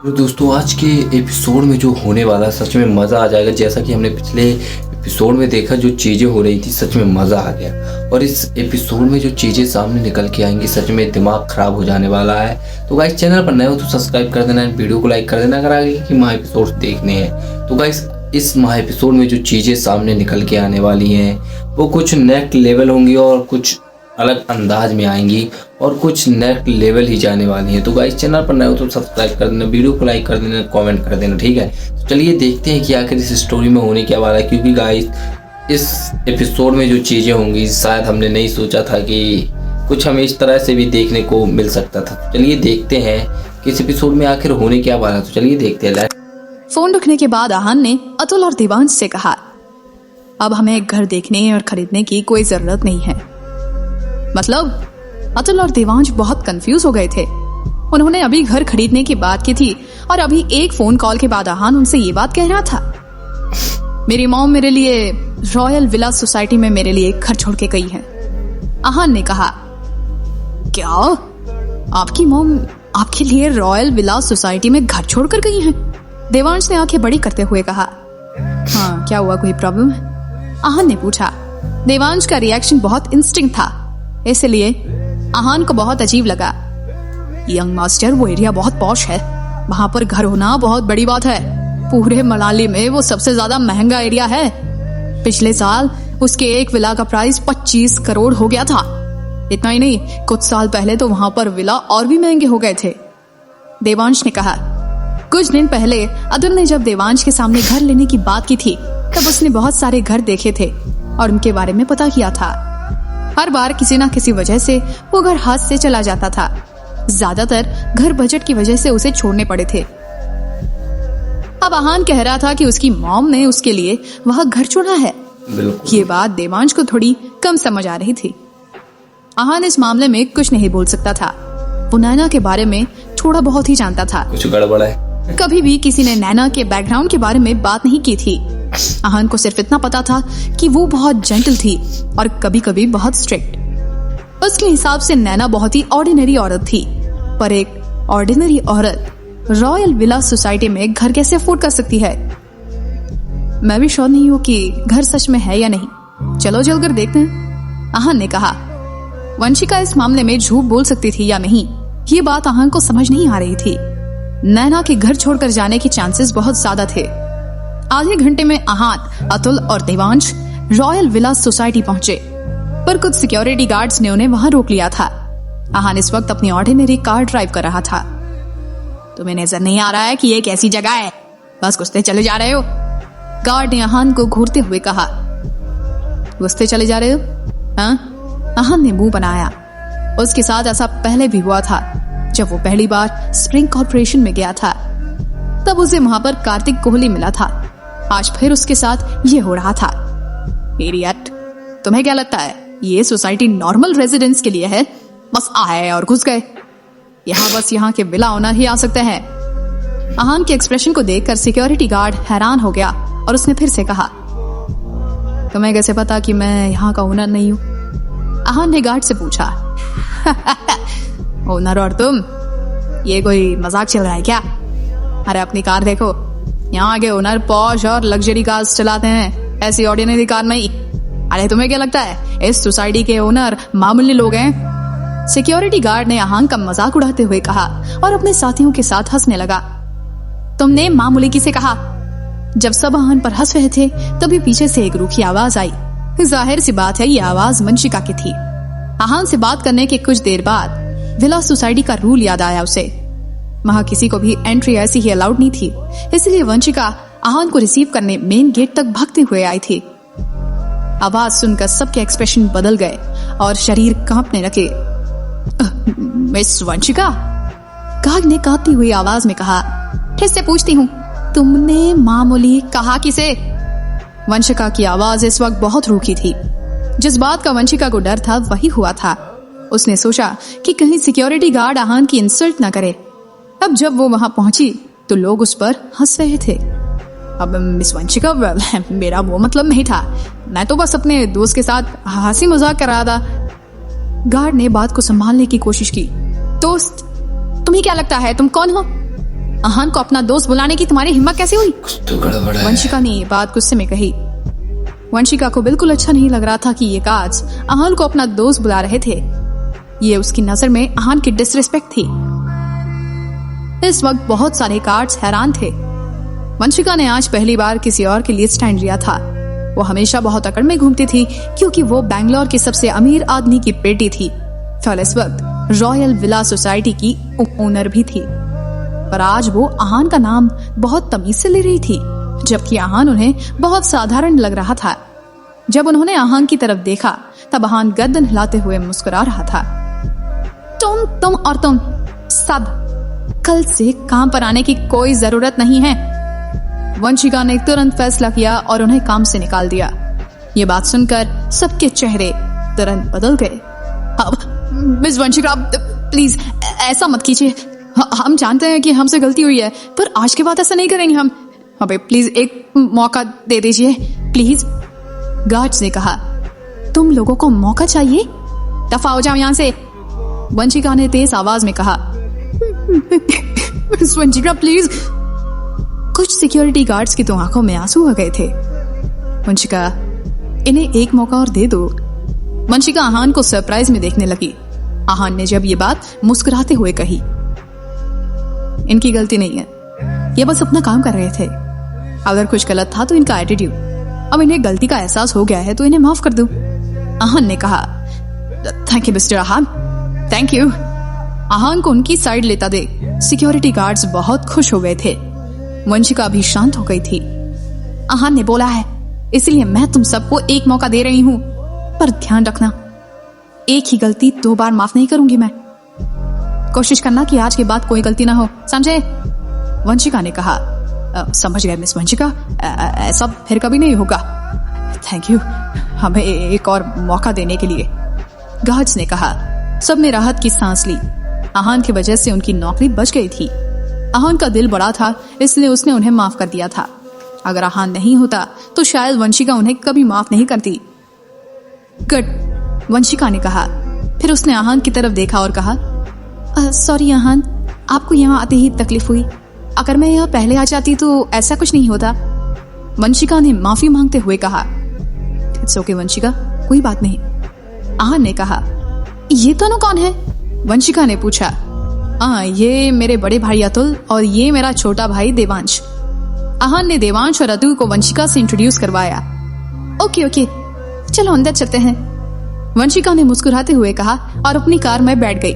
तो दोस्तों आज के एपिसोड में जो होने वाला है सच में मज़ा आ जाएगा। जैसा कि हमने पिछले एपिसोड में देखा, जो चीज़ें हो रही थी सच में मज़ा आ गया। और इस एपिसोड में जो चीज़ें सामने निकल के आएंगी सच में दिमाग ख़राब हो जाने वाला है। तो गाइस चैनल पर नए हो तो सब्सक्राइब कर देना, वीडियो को लाइक कर देना अगर आगे की महा एपिसोड देखने हैं। तो गाइस इस महा एपिसोड में जो चीज़ें सामने निकल के आने वाली हैं वो कुछ नेक्स्ट लेवल होंगी और कुछ अलग अंदाज में आएंगी और कुछ नेक्स्ट लेवल ही जाने वाली हैं। तो गाइस चैनल पर नए हो तो सब्सक्राइब कर देना, वीडियो को लाइक कर देना, कमेंट कर देना, ठीक है। तो चलिए देखते हैं कि आखिर इस स्टोरी में होने क्या वाला है, क्योंकि गाइस इस एपिसोड में जो चीज़ें होंगी शायद हमने नहीं सोचा था कि कुछ हमें इस तरह से भी देखने को मिल सकता था। तो चलिए देखते हैं कि इस एपिसोड में आखिर होने क्या वाला है। तो चलिए देखते हैं। फोन रखने के बाद आहान ने अतुल और देवांश से कहा, अब हमें एक घर देखने और खरीदने की कोई जरूरत नहीं है। मतलब अतुल और देवांश बहुत कंफ्यूज हो गए थे। उन्होंने अभी घर खरीदने की बात की थी और अभी एक फोन कॉल के बाद आहान उनसे ये बात कह रहा था, मेरी मॉम मेरे लिए रॉयल विला सोसाइटी में मेरे लिए घर छोड़ के गई है। आहान ने कहा, क्या आपकी मॉम आपके लिए रॉयल विला सोसाइटी में घर छोड़कर गई है? देवांश ने आंखें बड़ी करते हुए कहा, हाँ क्या हुआ, कोई प्रॉब्लम है? आहान ने पूछा। देवांश का रिएक्शन बहुत इंस्टिंक्ट था, इसलिए आहान को बहुत अजीब लगा। यंग मास्टर, वो एरिया बहुत पॉश है, वहां पर घर होना बहुत बड़ी बात है। पूरे मनाली में वो सबसे ज्यादा महंगा एरिया है। पिछले साल उसके एक विला का प्राइस 25 करोड़ हो गया था। इतना ही नहीं, कुछ साल पहले तो वहां पर विला और भी महंगे हो गए थे। देवांश ने कहा, कुछ दिन पहले अतुल ने जब देवांश के सामने घर लेने की बात की थी तब उसने बहुत सारे घर देखे थे और उनके बारे में पता किया था। हर बार किसी ना किसी वजह से वो घर हाथ से चला जाता था। ज्यादातर घर बजट की वजह से उसे छोड़ने पड़े थे। अब आहान कह रहा था कि उसकी मॉम ने उसके लिए वह घर छोड़ा है। ये बात देवांश को थोड़ी कम समझ आ रही थी। आहान इस मामले में कुछ नहीं बोल सकता था। वो नैना के बारे में थोड़ा बहुत ही जानता था। कुछ गड़बड़ है। कभी भी किसी ने नैना के बैकग्राउंड के बारे में बात नहीं की थी। आहान को सिर्फ इतना पता था कि वो बहुत जेंटल थी और कभी कभी बहुत स्ट्रिक्ट। उसके हिसाब से नैना बहुत ही ऑर्डिनरी औरत थी, पर एक ऑर्डिनरी औरत रॉयल विला सोसाइटी में घर कैसे अफोर्ड कर सकती है? मैं भी श्योर नहीं हूँ कि घर सच में है या नहीं। चलो चलकर देखते हैं, आहान ने कहा। वंशिका इस मामले में झूठ बोल सकती थी या नहीं, ये बात आहान को समझ नहीं आ रही थी। नैना के घर छोड़कर जाने के चांसेस बहुत ज्यादा थे। आधे घंटे में आहान, अतुल और देवांश रॉयल विला सोसाइटी पहुंचे, पर कुछ सिक्योरिटी गार्ड्स ने उन्हें वहां रोक लिया था। आहान इस वक्त अपनी ऑर्डिनरी कार ड्राइव कर रहा था। तुम्हें नजर नहीं आ रहा है कि ये कैसी जगह है? बस घुसते चले जा रहे हो, गार्ड ने आहान को घूरते हुए कहा। घुसते चले जा रहे हो? हाँ, आहान ने मुंह बनाया। उसके साथ ऐसा पहले भी हुआ था जब वो पहली बार स्प्रिंग कॉर्पोरेशन में गया था। तब उसे वहां पर कार्तिक कोहली मिला था। आज फिर उसके साथ ये हो रहा था। इडियट, तुम्हें क्या लगता है ये सोसाइटी नॉर्मल रेजिडेंट्स के लिए है? बस आए और घुस गए। यहाँ बस यहाँ के विला ओनर ही आ सकते हैं। आहान के एक्सप्रेशन को देखकर सिक्योरिटी गार्ड हैरान हो गया और उसने फिर से कहा, तुम्हें कैसे पता कि मैं यहाँ का ओनर नहीं हूँ? आहान ने गार्ड से पूछा। ओनर और तुम, ये कोई मजाक चल रहा है क्या? अरे अपनी कार देखो, यहाँ के ओनर पॉश और लग्जरी कार्स चलाते हैं, ऐसी ऑर्डिनरी कार नहीं। अरे तुम्हें क्या लगता है इस सोसाइटी के ओनर मामूली लोग हैं? सिक्योरिटी गार्ड ने आहान का मजाक उड़ाते हुए कहा और अपने साथियों के साथ हंसने लगा। तुमने मामूली किसे कहा? जब सब आहान पर हंस रहे थे तभी पीछे से एक रूखी आवाज आई। जाहिर सी बात है ये आवाज वंशिका की थी। आहान से बात करने के कुछ देर बाद विला सोसाइटी का रूल याद आया उसे। वहां किसी को भी एंट्री ऐसी ही अलाउड नहीं थी, इसलिए वंशिका आहान को रिसीव करने मेन गेट तक भागते हुए आई थी। आवाज सुनकर सबके एक्सप्रेशन बदल गए और शरीर कांपने लगे। मिस वंशिका, गार्ड ने कांपती हुई आवाज में कहा। फिर से पूछती हूँ, तुमने मामूली कहा किसे? वंशिका की आवाज इस वक्त बहुत रूखी थी। जिस बात का वंशिका को डर था वही हुआ था। उसने सोचा कि कहीं सिक्योरिटी गार्ड आहान की इंसल्ट ना करे। अब जब वो वहां पहुंची तो लोग उस पर हंस रहे थे। अब मिस वंशिका, मेरा वो मतलब नहीं था, मैं तो बस अपने दोस्त के साथ हंसी मजाक कर रहा था। गार्ड ने बात को संभालने की कोशिश की। दोस्त, तुम्हें क्या लगता है तुम कौन हो? आहान को अपना दोस्त बुलाने की तुम्हारी हिम्मत कैसे हुई? कुछ तो गड़बड़ है। वंशिका ने ये बात गुस्से में कही। वंशिका को बिल्कुल अच्छा नहीं लग रहा था कि ये गार्ड्स आहान को अपना दोस्त बुला रहे थे। ये उसकी नजर में आहान की डिसरिस्पेक्ट थी। इस वक्त बहुत सारे गार्ड्स हैरान थे। वंशिका ने आज पहली बार किसी और के लिए स्टैंड लिया था। वो हमेशा बहुत अकड़ में घूमती थी क्योंकि वो बैंगलोर के सबसे अमीर आदमी की बेटी थी और इस वक्त रॉयल विला सोसाइटी की ओनर भी थी। पर आज वो आहान का नाम बहुत तमीज से ले रही थी, जबकि आहान उन्हें बहुत साधारण लग रहा था। जब उन्होंने आहान की तरफ देखा तब आहान गर्दन हिलाते हुए मुस्कुरा रहा था। तुम और तुम सब कल से काम पर आने की कोई जरूरत नहीं है। वंशिका ने तुरंत फैसला किया और उन्हें काम से निकाल दिया। ये बात सुनकर सबके चेहरे तुरंत बदल गए। अब मिस वंशिका प्लीज ऐसा मत कीजिए। हम जानते हैं कि हमसे गलती हुई है, पर आज के बाद ऐसा नहीं करेंगे हम। हमें प्लीज एक मौका दे दीजिए प्लीज। गार्ड्स ने कहा, तुम लोगों को मौका चाहिए? दफा हो जाओ यहाँ से। वंशिका ने तेज आवाज में कहा, मिस वंशिका प्लीज। कुछ सिक्योरिटी गार्ड्स की तो आंखों में आंसू आ गए थे। वंशिका, इन्हें एक मौका और दे दो। वंशिका आहान को सरप्राइज में देखने लगी। आहान ने जब ये बात मुस्कुराते हुए कही, इनकी गलती नहीं है, ये बस अपना काम कर रहे थे। अगर कुछ गलत था तो इनका एटीट्यूड। अब इन्हें गलती का एहसास हो गया है तो इन्हें माफ कर दो। आहान ने कहा, thank you mister Aahan, thank you. Aahan को उनकी साइड लेता देख सिक्योरिटी गार्ड्स बहुत खुश हो गए थे। वंशिका भी शांत हो गई थी। आहान ने बोला है इसलिए मैं तुम सबको एक मौका दे रही हूं, पर ध्यान रखना एक ही गलती 2 बार माफ नहीं करूंगी मैं। कोशिश करना कि आज के बाद कोई गलती ना हो, समझे? वंशिका ने कहा, समझ गए मिस वंशिका, ऐसा फिर कभी नहीं होगा। थैंक यू हमें एक और मौका देने के लिए, गार्ड्स ने कहा। सबने राहत की सांस ली। आहान की वजह से उनकी नौकरी बच गई थी। आहान का दिल बड़ा था, इसलिए उसने उन्हें माफ कर दिया था। अगर आहान नहीं होता तो शायद वंशिका उन्हें कभी माफ नहीं करती। गुड, वंशिका ने कहा। फिर उसने आहान की तरफ देखा और कहा, सॉरी आहान, आपको यहाँ आते ही तकलीफ हुई। अगर मैं यहाँ पहले आ जाती तो ऐसा कुछ नहीं होता। वंशिका ने माफी मांगते हुए कहा, इट्स ओके वंशिका, कोई बात नहीं। आहान ने कहा, ये दोनों कौन है? वंशिका ने पूछा। ये मेरे बड़े भाई अतुल और ये मेरा छोटा भाई देवांश। आहान ने देवांश और अतुल को वंशिका से इंट्रोड्यूस करवाया। ओके ओके, चलो अंदर चलते हैं, वंशिका ने मुस्कुराते हुए कहा और अपनी कार में बैठ गई।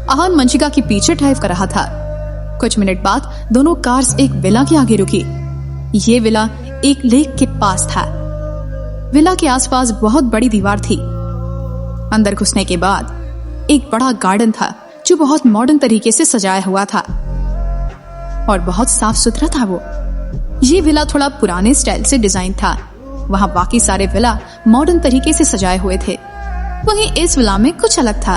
आहान वंशिका के पीछे ड्राइव कर रहा था। कुछ मिनट बाद दोनों कार्स एक विला के आगे रुकी। ये विला एक लेक के पास था। विला के आसपास बहुत बड़ी दीवार थी। अंदर घुसने के बाद एक बड़ा गार्डन था जो बहुत मॉडर्न तरीके से सजाया हुआ था और बहुत साफ सुथरा था वो। ये विला थोड़ा पुराने स्टाइल से डिजाइन था। वहां बाकी सारे विला मॉडर्न तरीके से सजाए हुए थे, वहीं इस विला में कुछ अलग था।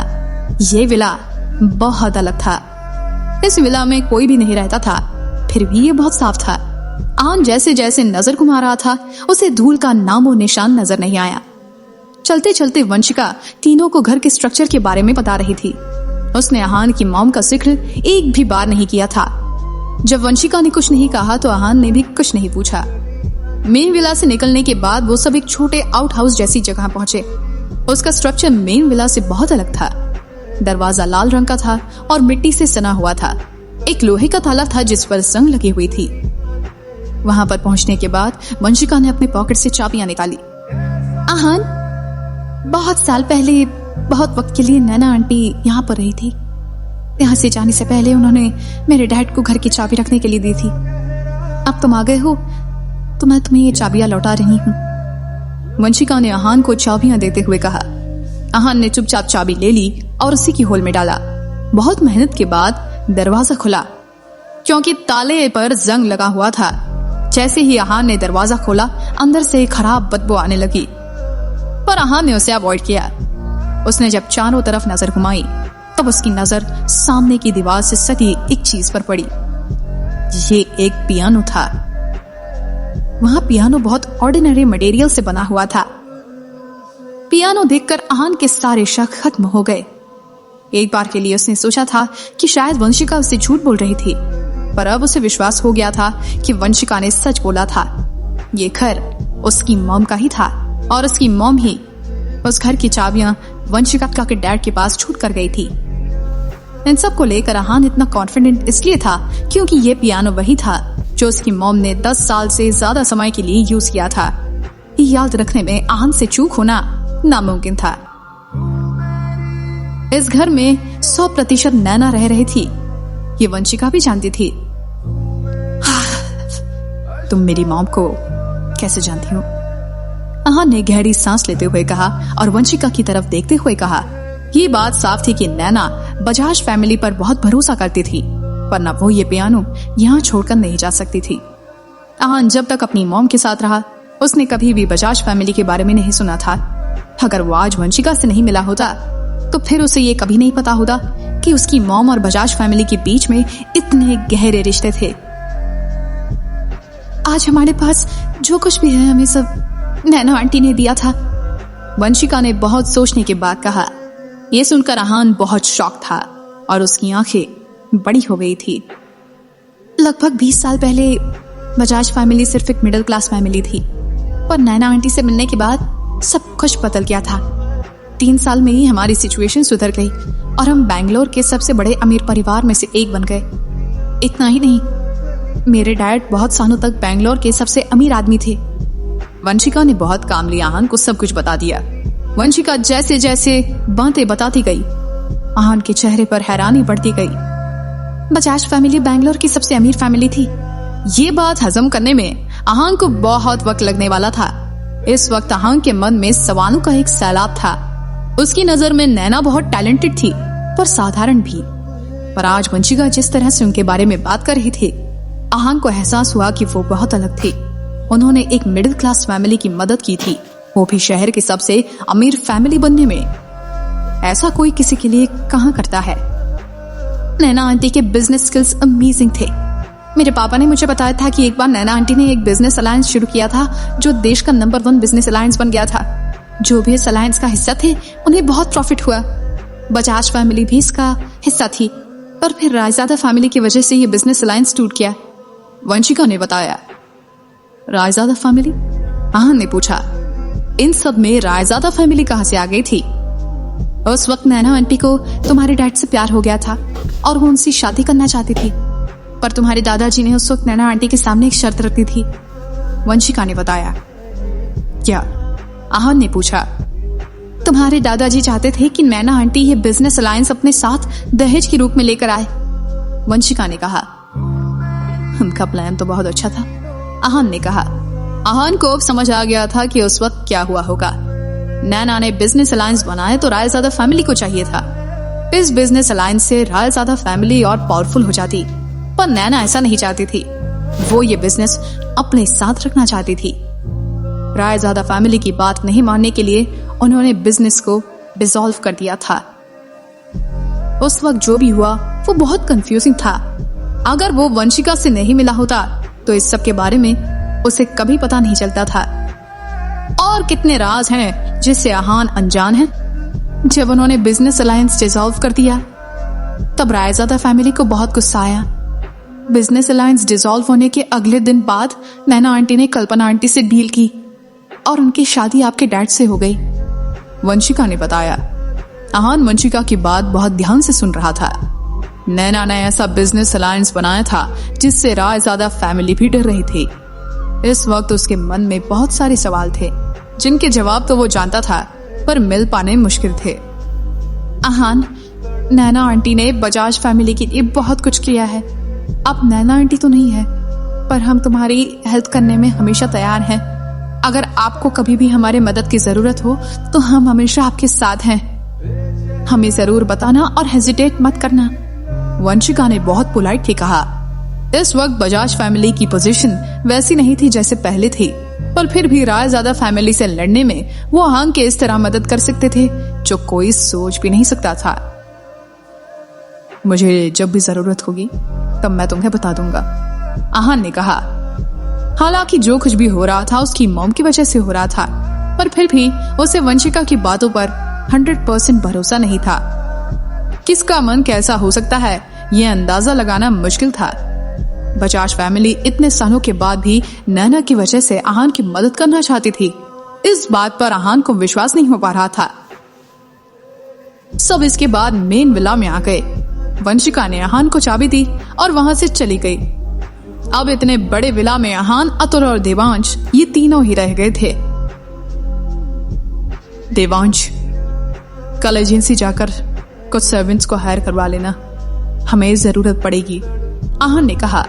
ये विला बहुत अलग था। इस विला में कोई भी नहीं रहता था, फिर भी ये बहुत साफ था। आहान जैसे जैसे नजर घुमा रहा था उसे धूल का नामो निशान नजर नहीं आया। चलते चलते वंशिका तीनों को घर के स्ट्रक्चर के बारे में बता रही थी। उसने आहान की मॉम का जिक्र एक भी बार नहीं किया था। जब वंशिका ने कुछ नहीं कहा तो आहान ने भी कुछ नहीं पूछा। मेन विला से निकलने के बाद वो सब एक छोटे आउट हाउस जैसी जगह पहुंचे। उसका स्ट्रक्चर मेन विला से बहुत अलग था। दरवाजा लाल रंग का था और मिट्टी से सना हुआ था। एक लोहे का ताला था जिस पर जंग लगी हुई थी। वहां पर पहुंचने के बाद वंशिका ने अपने पॉकेट से चाबियां निकाली। आहान, बहुत साल पहले बहुत वक्त के लिए नैना आंटी यहाँ पर रही थी। यहाँ से जाने से पहले उन्होंने मेरे डैड को घर की चाबी रखने के लिए दी थी। अब तुम आ गए हो तो मैं तुम्हें ये चाबियां लौटा रही हूँ। वंशिका ने आहान को चाबियां देते हुए कहा। आहान ने चुपचाप चाबी ले ली और उसी की होल में डाला। बहुत मेहनत के बाद दरवाजा खुला क्योंकि ताले पर जंग लगा हुआ था। जैसे ही आहान ने दरवाजा खोला अंदर से खराब बदबू आने लगी, पर आहान ने उसे अवॉइड किया। उसने जब चारों तरफ नजर घुमाई तब उसकी नजर सामने की दीवार से सटी एक चीज पर पड़ी। ये एक पियानो था। वहां पियानो बहुत ऑर्डिनरी मटेरियल से बना हुआ था। पियानो देखकर आहान के सारे शक खत्म हो गए। एक बार के लिए उसने सोचा था कि शायद वंशिका उससे झूठ बोल रही थी, पर अब उसे विश्वास हो गया था कि वंशिका ने सच बोला था। ये घर उसकी मॉम का ही था और उसकी मॉम ही उस घर की चाबियां वंशिका के डैड के पास छूट कर गई थी। इन सब को लेकर आहान इतना कॉन्फिडेंट इसलिए था क्योंकि ये पियानो वही था जो उसकी मॉम ने 10 साल से ज्यादा समय के लिए यूज किया था। याद रखने में आहान से चूक होना नामुमकिन था। इस घर में 100% नैना रह रही थी, ये वंशिका भी जानती थी। तुम मेरी मॉम को कैसे जानती हो? आहान ने गहरी सांस लेते हुए कहा और वंशिका की तरफ देखते हुए कहा। ये बात साफ थी कि नैना बजाज फैमिली पर बहुत भरोसा करती थी, पर न वो ये पियानो यहाँ छोड़कर नहीं जा सकती थी। आहान जब तक अपनी मॉम के साथ रहा उसने कभी भी बजाज फैमिली के बारे में नहीं सुना था। अगर वो आज वंशिका से नहीं मिला होता तो फिर उसे ये कभी नहीं पता होता कि उसकी मॉम और बजाज फैमिली के बीच में इतने गहरे रिश्ते थे। आज हमारे पास जो कुछ भी है हमें सब नैना आंटी ने दिया था, वंशिका ने बहुत सोचने के बाद कहा। यह सुनकर आहान बहुत शॉक था और उसकी आंखें बड़ी हो गई थी। लगभग 20 साल पहले बजाज फैमिली सिर्फ एक मिडिल क्लास फैमिली थी, पर नैना आंटी से मिलने के बाद सब कुछ बदल गया था। 3 साल में ही हमारी सिचुएशन सुधर गई और हम बैंगलोर के सबसे बड़े अमीर परिवार में से एक बन गए। इतना ही नहीं, मेरे डैड बहुत सालों तक बैंगलोर के सबसे अमीर आदमी थे। वंशिका ने बहुत कामली आहान को सब कुछ बता दिया। वंशिका जैसे जैसे बातें बताती गई आहान के चेहरे पर हैरानी बढ़ती गई। बजाज फैमिली बैंगलोर की सबसे अमीर फैमिली थी। ये बात हजम करने में आहान को बहुत वक्त लगने वाला था। इस वक्त आहान के मन में सवालों का एक सैलाब था। उसकी नजर में नैना बहुत टैलेंटेड थी पर साधारण भी। पर आज वंशिका जिस तरह से उनके बारे में बात कर रही थी, आहान को एहसास हुआ कि वो बहुत अलग थी। उन्होंने एक मिडिल क्लास फैमिली की मदद की थी, वो भी शहर की सबसे अमीर फैमिली बनने में। ऐसा कोई किसी के लिए कहाँ करता है। नैना आंटी के बिजनेस स्किल्स अमेजिंग थे। मेरे पापा ने मुझे बताया था कि एक बार नैना आंटी ने एक बिजनेस अलायंस शुरू किया था जो देश का नंबर 1 बिजनेस अलायंस बन गया था। जो भी इस अलायंस का हिस्सा थे उन्हें बहुत प्रॉफिट हुआ। बजाज फैमिली भी इसका हिस्सा थी, पर फिर रायजादा फैमिली की वजह से ये बिजनेस अलायंस टूट गया। वंशिका ने बताया। रायजादा फैमिली? आहान ने पूछा। इन सब में रायजादा फैमिली कहां से आ गई थी? उस वक्त नैना आंटी को तुम्हारे डैड से प्यार हो गया था और वो उनसे शादी करना चाहती थी, पर तुम्हारे दादाजी ने उस वक्त नैना आंटी के सामने एक शर्त रखी थी। वंशिका ने बताया। क्या? आहान ने पूछा। तुम्हारे दादाजी चाहते थे कि नैना आंटी ये बिजनेस अलायंस अपने साथ दहेज के रूप में लेकर आए। वंशिका ने कहा। उनका प्लान तो बहुत अच्छा था, आहान ने कहा। आहान को अब समझ आ गया था कि उस वक्त क्या हुआ होगा। नैना ने बिजनेस अलायंस बनाए तो रायजादा फैमिली को चाहिए था। इस बिजनेस अलायंस से रायजादा फैमिली और पावरफुल हो जाती, पर नैना ऐसा नहीं चाहती थी। वो ये बिजनेस अपने साथ रखना चाहती थी। रायजादा फैमिली की बात नहीं मानने के लिए उन्होंने बिजनेस को डिसॉल्व कर दिया था। उस वक्त जो भी हुआ वो बहुत कंफ्यूजिंग था। अगर वो वंशिका से नहीं मिला होता तो इस सब के बारे में उसे कभी पता नहीं चलता था। और कितने राज हैं जिससे आहान अनजान है। जब उन्होंने बिजनेस अलायंस डिसॉल्व कर दिया तब रायजादा फैमिली को बहुत गुस्सा आया। बिजनेस अलायंस डिसॉल्व होने के अगले दिन बाद नैना आंटी ने कल्पना आंटी से डील की और उनकी शादी आपके डैड से हो गई, वंशिका ने बताया। आहान वंशिका की बात बहुत ध्यान से सुन रहा था। नैना ने ऐसा बिजनेस अलायंस बनाया था जिससे रायजादा फैमिली भी डर रही थी। इस वक्त उसके मन में बहुत सारे सवाल थे जिनके जवाब तो वो जानता था, पर मिल पाने मुश्किल थे। आहान, नैना आंटी ने बजाज फैमिली के लिए बहुत कुछ किया है। अब नैना आंटी तो नहीं है, पर हम तुम्हारी हेल्प करने में हमेशा तैयार हैं। अगर आपको कभी भी हमारे मदद की जरूरत हो तो हम हमेशा आपके साथ हैं। हमें जरूर बताना और हेजिटेट मत करना, वंशिका ने बहुत पोलाइटली कहा। इस वक्त बजाज फैमिली की पोजीशन वैसी नहीं थी जैसे पहले थी, पर फिर भी रायजादा फैमिली से लड़ने में वो आहान के इस तरह मदद कर सकते थे जो कोई सोच भी नहीं सकता था। मुझे जब भी जरूरत होगी तब मैं तुम्हें बता दूंगा, आहान ने कहा। हालांकि जो कुछ भी हो रहा था उसकी मॉम की वजह से हो रहा था, पर फिर भी उसे वंशिका की बातों पर 100% भरोसा नहीं था। किसका मन कैसा हो सकता है ये अंदाजा लगाना मुश्किल था। बजाज फैमिली इतने सालों के बाद भी नैना की वजह से आहान की मदद करना चाहती थी। इस बात पर आहान को विश्वास नहीं हो पा रहा था। सब इसके बाद मेन विला में आ गए। वंशिका ने आहान को चाबी दी और वहां से चली गई। अब इतने बड़े विला में आहान, अतुल और देवांश ये तीनों ही रह गए थे। देवांश, कल एजेंसी जाकर कुछ सर्वेंट्स को हायर करवा लेना, हमें जरूरत पड़ेगी, आहान ने कहा।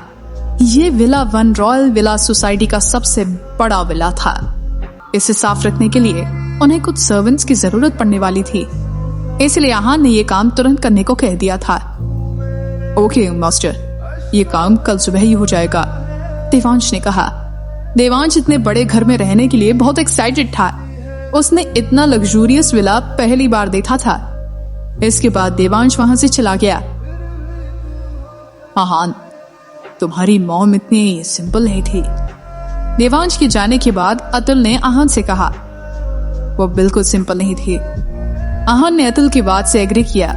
यह villa one royal villa society का सबसे बड़ा विला था। इसे साफ रखने के लिए उन्हें कुछ सर्वेंट्स की जरूरत पड़ने वाली थी, इसलिए आहान ने यह काम तुरंत करने को कह दिया था। ओके मास्टर, ये काम कल सुबह ही हो जाएगा, देवांश ने कहा। देवांश इतने बड़े घर में रहने के लिए बहुत एक्साइटेड था। उसने इतना लग्जूरियस विला पहली बार देखा था। इसके बाद देवांश वहां से चला गया। आहान, तुम्हारी मॉम इतनी सिंपल नहीं थी, देवांश के जाने के बाद अतुल ने आहान से कहा। वो बिल्कुल सिंपल नहीं थी। आहान ने अतुल की बात से एग्री किया।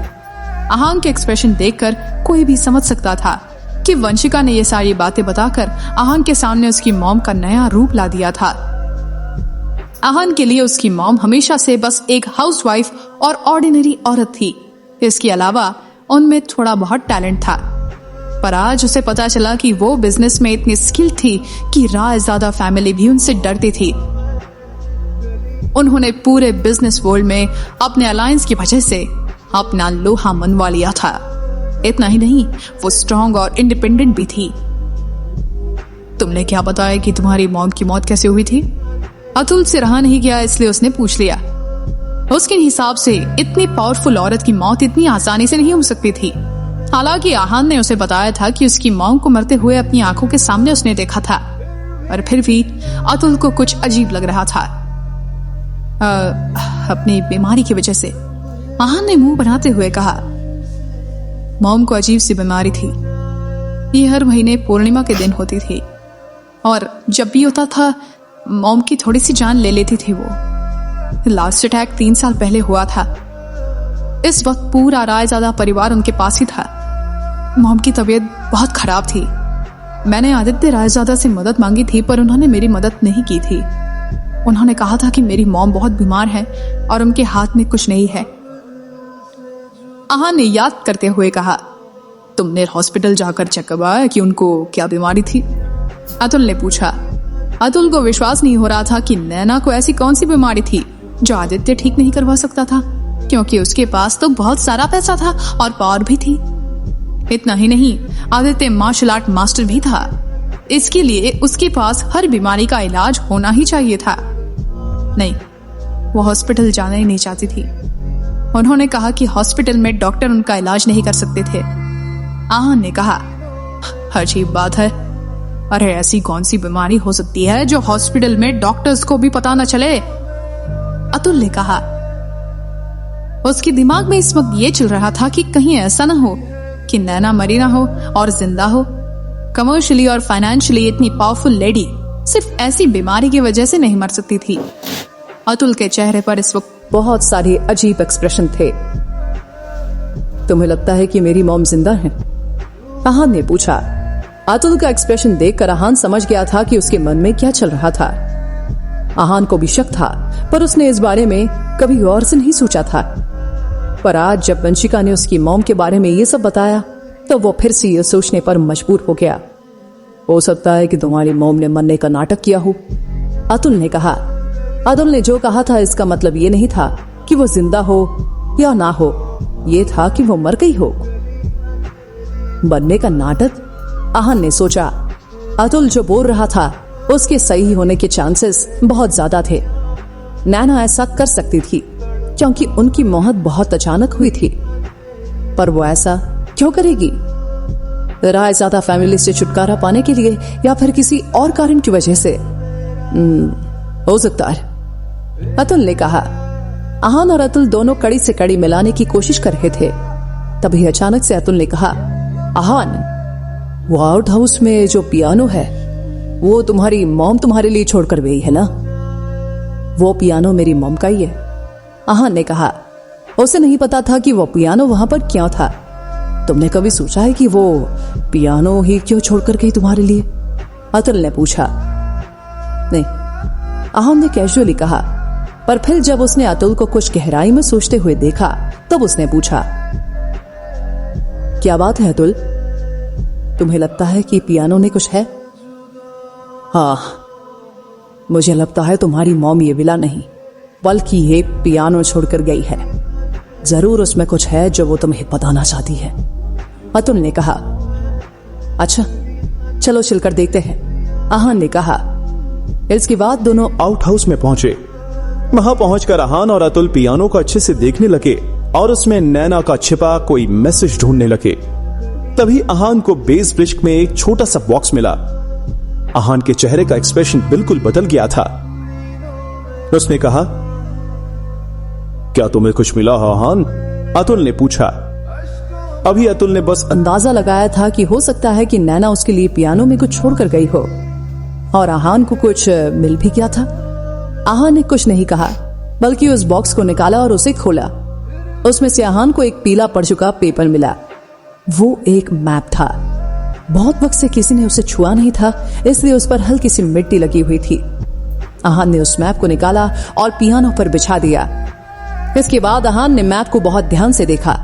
आहान के एक्सप्रेशन देखकर कोई भी समझ सकता था कि वंशिका ने ये सारी बातें बताकर आहान के सामने उसकी मॉम का नया रूप ला दिया था। आहान के लिए उसकी मॉम हमेशा से बस एक हाउसवाइफ और ऑर्डिनरी औरत थी। इसके अलावा उनमें थोड़ा बहुत टैलेंट था, पर आज उसे पता चला कि वो बिजनेस में इतनी स्किल थी कि रायजादा फैमिली भी उनसे डरती थी। उन्होंने पूरे बिजनेस वर्ल्ड में अपने अलायंस की वजह से अपना लोहा मनवा लिया था। इतना ही नहीं, वो स्ट्रांग और इंडिपेंडेंट भी थी। तुमने क्या बताया कि तुम्हारी मॉम की मौत कैसे हुई थी? अतुल से रहा नहीं गया, इसलिए उसने पूछ लिया। उसके हिसाब से इतनी पावरफुल औरत की मौत इतनी आसानी से नहीं हो सकती थी। हालांकि आहान ने उसे बताया था कि उसकी मॉम को मरते हुए अपनी आंखों के सामने उसने देखा था, पर फिर भी अतुल को कुछ अजीब लग रहा था। अपनी बीमारी की वजह से, आहान ने मुंह बनाते हुए कहा। मॉम को अजीब सी बीमारी थी। ये हर महीने पूर्णिमा के दिन होती थी और जब भी होता था मॉम की थोड़ी सी जान ले लेती थी। वो लास्ट अटैक 3 साल पहले हुआ था। इस वक्त पूरा रायजादा परिवार उनके पास ही था। मॉम की तबीयत बहुत खराब थी। मैंने आदित्य रायजादा से मदद मांगी थी, पर उन्होंने मेरी मदद नहीं की थी। उन्होंने कहा था कि मेरी मॉम बहुत बीमार है और उनके हाथ में कुछ नहीं है। आहान ने याद करते हुए कहा, तुमने हॉस्पिटल जाकर चेक करवाया कि उनको क्या बीमारी थी? अतुल ने पूछा। अतुल को विश्वास नहीं हो रहा था कि नैना को ऐसी कौन सी बीमारी थी जो आदित्य ठीक नहीं करवा सकता था, क्योंकि उसके पास तो बहुत सारा पैसा था और पावर भी थी। इतना ही नहीं, आदित्य मार्शल आर्ट मास्टर भी था। इसके लिए उसके पास हर बीमारी का इलाज होना ही चाहिए था। नहीं, वो हॉस्पिटल जाना ही नहीं चाहती थी। उन्होंने कहा कि हॉस्पिटल में डॉक्टर उनका इलाज नहीं कर सकते थे। आहान ने कहा, अजीब बात है। अरे ऐसी कौन सी बीमारी हो सकती है जो हॉस्पिटल में डॉक्टर्स को भी पता न चले? अतुल ने कहा। उसके दिमाग में इस वक्त ये चल रहा था कि कहीं ऐसा ना हो कि नैना मरी ना हो और जिंदा हो। कमर्शियली और फाइनेंशियली इतनी पावरफुल लेडी सिर्फ ऐसी बीमारी की वजह से नहीं मर सकती थी। अतुल के चेहरे पर इस वक्त बहुत सारे अजीब एक्सप्रेशन थे। तुम्हें लगता है कि मेरी मॉम जिंदा है? आहान ने पूछा। अतुल का एक्सप्रेशन देखकर आहान समझ गया था कि उसके मन में क्या चल रहा था। आहान को भी शक था, पर उसने इस बारे में कभी गौर से नहीं सोचा था। पर आज जब वंशिका ने उसकी मॉम के बारे में ये सब बताया, तो वो फिर से ये सोचने पर मजबूर हो गया। हो सकता है कि तुम्हारी मॉम ने मरने का नाटक किया हो, अतुल ने कहा। अतुल ने जो कहा था इसका मतलब ये नहीं था कि वो जिंदा हो या ना हो, ये था कि वो मर गई हो। मरने का नाटक? आहान ने सोचा। अतुल जो बोल रहा था उसके सही होने के चांसेस बहुत ज्यादा थे। नैना ऐसा कर सकती थी क्योंकि उनकी मौत बहुत अचानक हुई थी, पर वो ऐसा क्यों करेगी? रायजादा फैमिली से छुटकारा पाने के लिए या फिर किसी और कारण की वजह से? हो सकता है, अतुल ने कहा। आहान और अतुल दोनों कड़ी से कड़ी मिलाने की कोशिश कर रहे थे। तभी अचानक से अतुल ने कहा, आहान, वो आउट हाउस में जो पियानो है वो तुम्हारी मॉम तुम्हारे लिए छोड़कर गई है ना? वो पियानो मेरी मॉम का ही है, आहान ने कहा। उसे नहीं पता था कि वो पियानो वहां पर क्यों था। तुमने कभी सोचा है कि वो पियानो ही क्यों छोड़कर गई तुम्हारे लिए? अतुल ने पूछा। नहीं, आहान ने कैजुअली कहा। पर फिर जब उसने अतुल को कुछ गहराई में सोचते हुए देखा तब उसने पूछा, क्या बात है अतुल, तुम्हें लगता है कि पियानो ने कुछ है? हाँ, मुझे लगता है तुम्हारी मॉम ये विला नहीं बल्कि ये पियानो छोड़कर गई है। जरूर उसमें कुछ है जो वो तुम्हें बताना चाहती है, अतुल ने कहा। अच्छा, चलो चलकर देखते हैं, आहान ने कहा। इसके बाद दोनों आउट हाउस में पहुंचे। वहां पहुंचकर आहान और अतुल पियानो को अच्छे से देखने लगे और उसमें नैना का छिपा कोई मैसेज ढूंढने लगे। तभी आहान को बेस ब्रिज में एक छोटा सा बॉक्स मिला। आहान के चेहरे का एक्सप्रेशन बिल्कुल बदल गया था। उसने कहा, क्या तुम्हें कुछ मिला आहान? अतुल ने पूछा। अभी अतुल ने बस अंदाजा लगाया था कि हो सकता है कि नैना उसके लिए पियानो में कुछ छोड़कर गई हो और आहान को कुछ मिल भी गया था। आहान ने कुछ नहीं कहा बल्कि उस बॉक्स को निकाला और उसे खोला। उसमें से आहान को एक पीला पड़ चुका पेपर मिला। वो एक मैप था। बहुत वक्त से किसी ने उसे छुआ नहीं था, इसलिए उस पर हल्की सी मिट्टी लगी हुई थी। आहान ने उस मैप को निकाला और पियानो पर बिछा दिया। इसके बाद आहान ने मैप को बहुत ध्यान से देखा।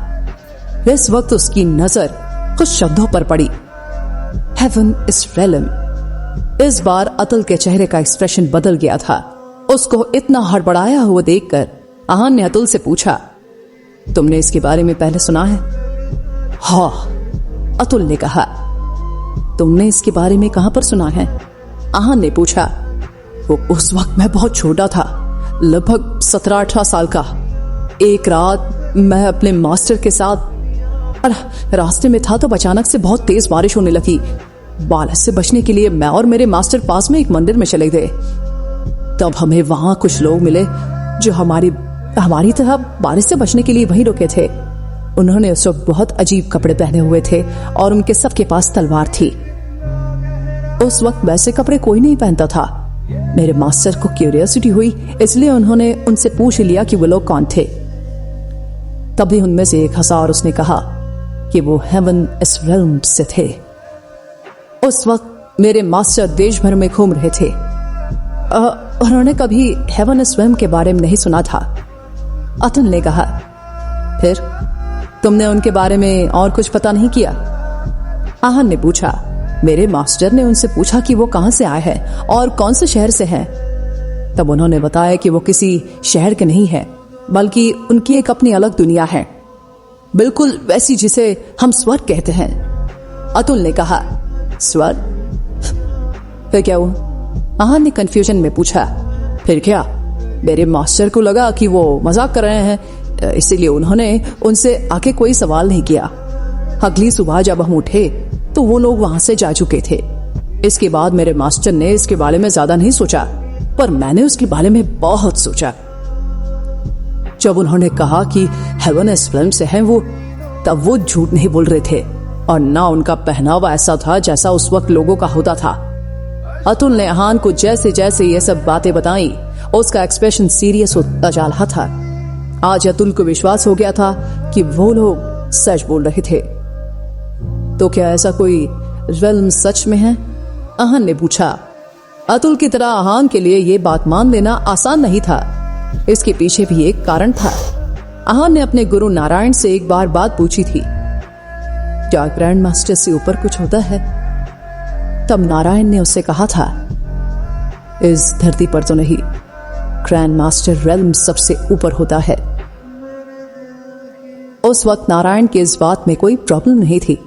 इस वक्त उसकी नजर कुछ शब्दों पर पड़ी, हेवन इज रेलम। इस बार अतुल के चेहरे का एक्सप्रेशन बदल गया था। उसको इतना हड़बड़ाया हुआ देखकर आहान ने अतुल से पूछा, तुमने इसके बारे में पहले सुना है? हाँ, अतुल ने कहा। तुमने इसके बारे में कहां पर सुना है? आहान ने पूछा। वो उस वक्त मैं बहुत छोटा था, लगभग 17-18 साल का। एक रात मैं अपने मास्टर के साथ रास्ते में था तो अचानक से बहुत तेज बारिश होने लगी। बारिश से बचने के लिए मैं और मेरे मास्टर पास में एक मंदिर में चले गए। तब हमें वहां कुछ लोग मिले जो हमारी तरह बारिश से बचने के लिए वहीं रुके थे। उन्होंने उस वक्त बहुत अजीब कपड़े पहने हुए थे और उनके सबके पास तलवार थी। उस वक्त वैसे कपड़े कोई नहीं पहनता था। मेरे मास्टर को क्यूरियोसिटी हुई, इसलिए उन्होंने उनसे पूछ लिया कि वो लोग कौन थे। तभी उनमें से एक हंसा और उसने कहा कि वो हेवन इस रेल्म से थे। उस वक्त मेरे मास्टर देश भर में घूम रहे थे। उन्होंने कभी हेवन इस रेल्म के बारे में नहीं सुना था, अतुल ने कहा। फिर तुमने उनके बारे में और कुछ पता नहीं किया? आहान ने पूछा। मेरे मास्टर ने उनसे पूछा कि वो कहां से आए हैं और कौन से शहर से हैं। तब उन्होंने बताया कि वो किसी शहर के नहीं हैं, बल्कि उनकी एक अपनी अलग दुनिया है, बिल्कुल वैसी जिसे हम स्वर्ग कहते हैं। अतुल ने कहा। स्वर्ग? फिर क्या हुआ? आहान ने कंफ्यूजन में पूछा। फिर क्या? मेरे मास्टर को लगा कि वो मजाक कर रहे हैं, इसीलिए उन्होंने उनसे आके कोई सवाल नहीं किया। अगली सुबह जब हम उठे तो वो लोग वहां से जा चुके थे। इसके बाद मेरे मास्टर ने इसके बारे में ज्यादा नहीं सोचा, पर मैंने उसके बारे में बहुत सोचा। जब उन्होंने कहा कि हेवन इस फिल्म से है वो, तब वो झूठ नहीं बोल रहे थे और ना उनका पहनावा ऐसा था जैसा उस वक्त लोगों का होता था। अतुल ने आहान को जैसे जैसे ये सब बातें बताई, उसका एक्सप्रेशन सीरियस होता जा रहा था। आज अतुल को विश्वास हो गया था कि वो लोग सच बोल रहे थे। तो क्या ऐसा कोई रेल्म सच में है? आहान ने पूछा। अतुल की तरह आहान के लिए ये बात मान लेना आसान नहीं था। इसके पीछे भी एक कारण था। आहान ने अपने गुरु नारायण से एक बार बात पूछी थी, क्या ग्रैंड मास्टर से ऊपर कुछ होता है? तब नारायण ने उससे कहा था, इस धरती पर तो नहीं, ग्रैंड मास्टर रेल्म सबसे ऊपर होता है। उस वक्त नारायण की इस बात में कोई प्रॉब्लम नहीं थी,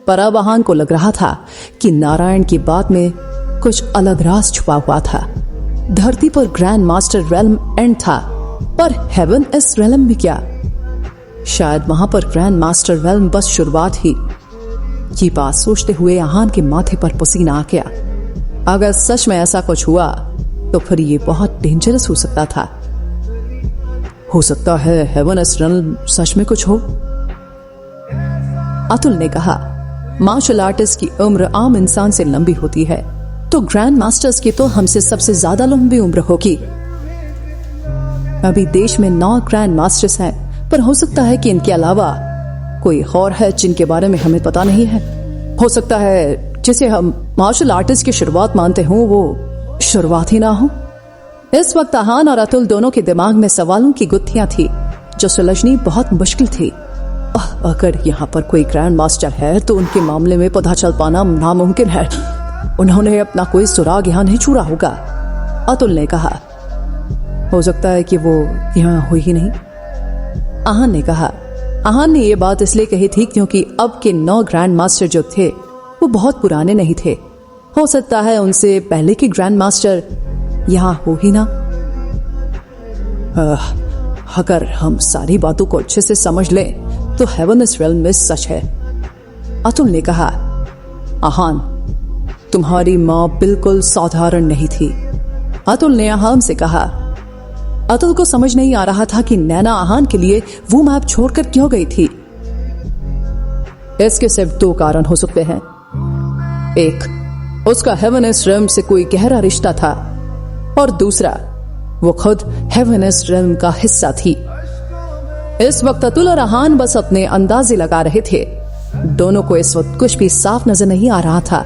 पर अब आहान को लग रहा था कि नारायण की बात में कुछ अलग राज छुपा हुआ था। धरती पर ग्रैंड मास्टर रेल्म एंड था, पर हेवन इस रेल्म भी क्या? शायद वहां पर ग्रैंड मास्टर रेल्म बस शुरुआत ही। ये बात सोचते हुए आहान के माथे पर पसीना आ गया। अगर सच में ऐसा कुछ हुआ तो फिर ये बहुत डेंजरस हो सकता था। हो सकता है हेवन इस रेल्म सच में कुछ हो, अतुल ने कहा। मार्शल आर्टिस्ट की उम्र आम इंसान से लंबी होती है, तो ग्रैंड मास्टर्स की तो हमसे सबसे ज्यादा लंबी उम्र होगी। अभी देश में 9 ग्रैंड मास्टर्स हैं, पर हो सकता है कि इनके अलावा कोई और है जिनके बारे में हमें पता नहीं है। हो सकता है जिसे हम मार्शल आर्टिस्ट की शुरुआत मानते हों वो शुरुआत ही ना हो। इस वक्त आहान और अतुल दोनों के दिमाग में सवालों की गुत्थियां थी जो सुलझनी बहुत मुश्किल थी। अगर यहाँ पर कोई ग्रैंड मास्टर है तो उनके मामले में पता चल पाना नामुमकिन है। उन्होंने अपना कोई सुराग यहाँ नहीं छोड़ा होगा, अतुल ने कहा। हो सकता है कि वो यहाँ हुई ही नहीं, आहान ने कहा। आहान ने यह बात इसलिए कही थी क्योंकि अब के 9 ग्रैंड मास्टर जो थे वो बहुत पुराने नहीं थे। हो सकता है उनसे पहले के ग्रैंड मास्टर यहाँ हो ही ना। अगर हम सारी बातों को अच्छे से समझ लें तो हेवनस रेल्म में सच है, अतुल ने कहा। आहान, तुम्हारी माँ बिल्कुल साधारण नहीं थी, अतुल ने आहान से कहा। अतुल को समझ नहीं आ रहा था कि नैना आहान के लिए वो मैप छोड़कर क्यों गई थी। इसके सिर्फ 2 कारण हो सकते हैं। एक, उसका हेवनस रेल्म से कोई गहरा रिश्ता था, और दूसरा, वो खुद हेवनस रेल्म का हिस्सा थी। इस वक्त अतुल और आहान बस अपने अंदाजे लगा रहे थे। दोनों को इस वक्त कुछ भी साफ नजर नहीं आ रहा था।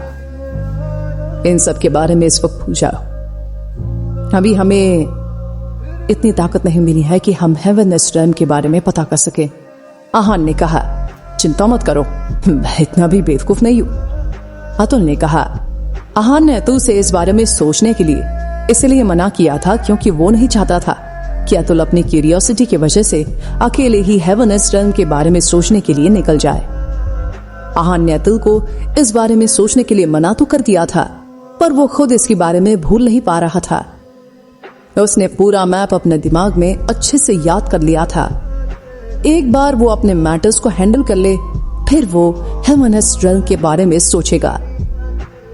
इन सब के बारे में इस वक्त भूल जाओ। अभी हमें इतनी ताकत नहीं मिली है कि हम हेवनस रेल्म के बारे में पता कर सके, आहान ने कहा। चिंता मत करो, मैं इतना भी बेवकूफ नहीं हूं, अतुल ने कहा। आहान ने अतुल से इस बारे में सोचने के लिए इसलिए मना किया था क्योंकि वो नहीं चाहता था कि अतुल अपनी क्यूरियोसिटी की वजह से अकेले ही हेवनस रेल्म के बारे में सोचने के लिए निकल जाए। आहान ने अतुल को इस बारे में सोचने के लिए मना तो कर दिया था, पर वो खुद इसके बारे में भूल नहीं पा रहा था। उसने पूरा मैप अपने दिमाग में अच्छे से याद कर लिया था। एक बार वो अपने मैटर्स को हैंडल कर ले, फिर वो हेवनस रेल्म के बारे में सोचेगा।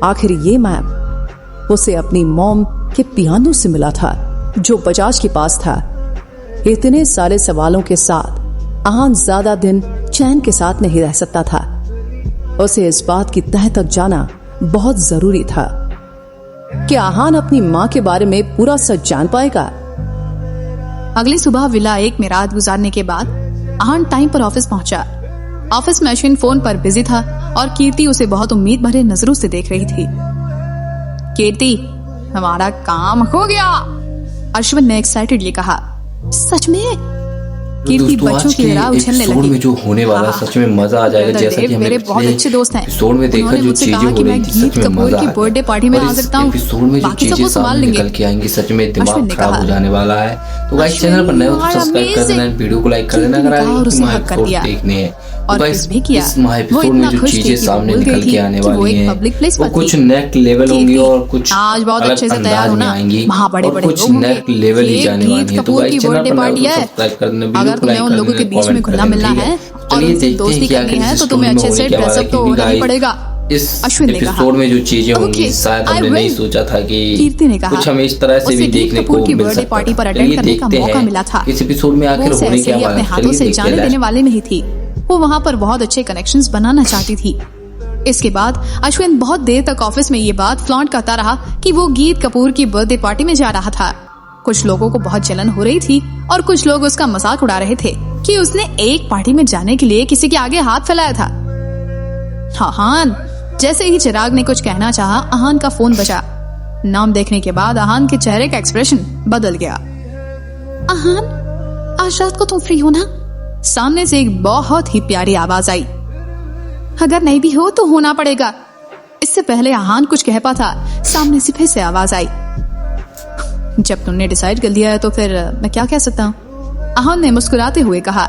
आखिर ये मैप उसे अपनी मॉम के पियानो से मिला था जो बजाज के पास था। इतने सारे सवालों के साथ आहान ज्यादा दिन चैन के साथ नहीं रह सकता था। उसे इस बात की तह तक जाना बहुत जरूरी था कि आहान अपनी माँ के बारे में पूरा सच जान पाएगा। अगली सुबह विला 1 में रात गुजारने के बाद आहान टाइम पर ऑफिस पहुंचा। ऑफिस में अश्विन फोन पर बिजी था और कीर्ति उसे बहुत उम्मीद भरे नजरों से देख रही थी। कीर्ति, हमारा काम हो गया, अश्विन ने एक्साइटेडली कहा। सच में? कीर्ति बच्चों की तरह उछलने लगी। में जो होने वाला सच में मजा आ जाएगा, जैसा कि हमने मेरे बहुत अच्छे दोस्त हैं। एपिसोड में देखा जो चीजें हो रही थी सच में मजा की बर्थडे पार्टी में आ सकता हूं। एपिसोड में जो चीजें सामने निकल के आएंगी सच में दिमाग खराब हो जाने वाला है। तो गाइस चैनल पर नए हो तो सब्सक्राइब कर देना, वीडियो को लाइक कर देना अगर आपको देखने हैं। और गाइस इस एपिसोड में जो चीजें सामने निकल के आने वाली हैं वो कुछ नेक्स्ट लेवल होंगी और कुछ आज बहुत अच्छे से तैयार होना, आएंगी वहाँ बड़े-बड़े कुछ नेक्स्ट लेवल ही जाने वाली है। तो गाइस चैनल पर नए हो तो सब्सक्राइब कर देना, अगर तुम्हें उन लोगों के बीच में घुलना मिलना है और उनसे दोस्ती करनी है तो तुम्हें अच्छे से ड्रेसअप तो होना ही पड़ेगा, इस अश्विन ने कहा। एपिसोड में जो चीजें होंगी शायद हमने नहीं सोचा था कि कीर्ति ने कहा। कुछ हमें इस तरह से भी देखने को मिल सकता है। पार्टी पर अटेंड करने का मौका मिला था। इस एपिसोड में आखिर होने क्या वाला अपने हाथों से जाने देने वाले नहीं थी। वो वहाँ पर बहुत अच्छे कनेक्शंस बनाना चाहती थी। इसके बाद अश्विन बहुत देर तक ऑफिस में ये बात फ्लॉन्ट करता रहा कि वो गीत कपूर की बर्थडे पार्टी में जा रहा था। कुछ लोगों को बहुत जलन हो रही थी और कुछ लोग उसका मजाक उड़ा रहे थे कि उसने एक पार्टी में जाने के लिए किसी के आगे हाथ फैलाया था। आहान, जैसे ही चिराग ने कुछ कहना चाहा, आहान का फोन बजा। नाम देखने के बाद आहान के चेहरे का एक्सप्रेशन बदल गया। आहान, आज रात को तुम फ्री हो ना? सामने से एक बहुत ही प्यारी आवाज आई। अगर नहीं भी हो तो होना पड़ेगा। इससे पहले आहान कुछ कह पा था, सामने से फिर से आवाज आई। जब तुमने डिसाइड कर लिया है तो फिर मैं क्या कह सकता हूँ, आहान ने मुस्कुराते हुए कहा।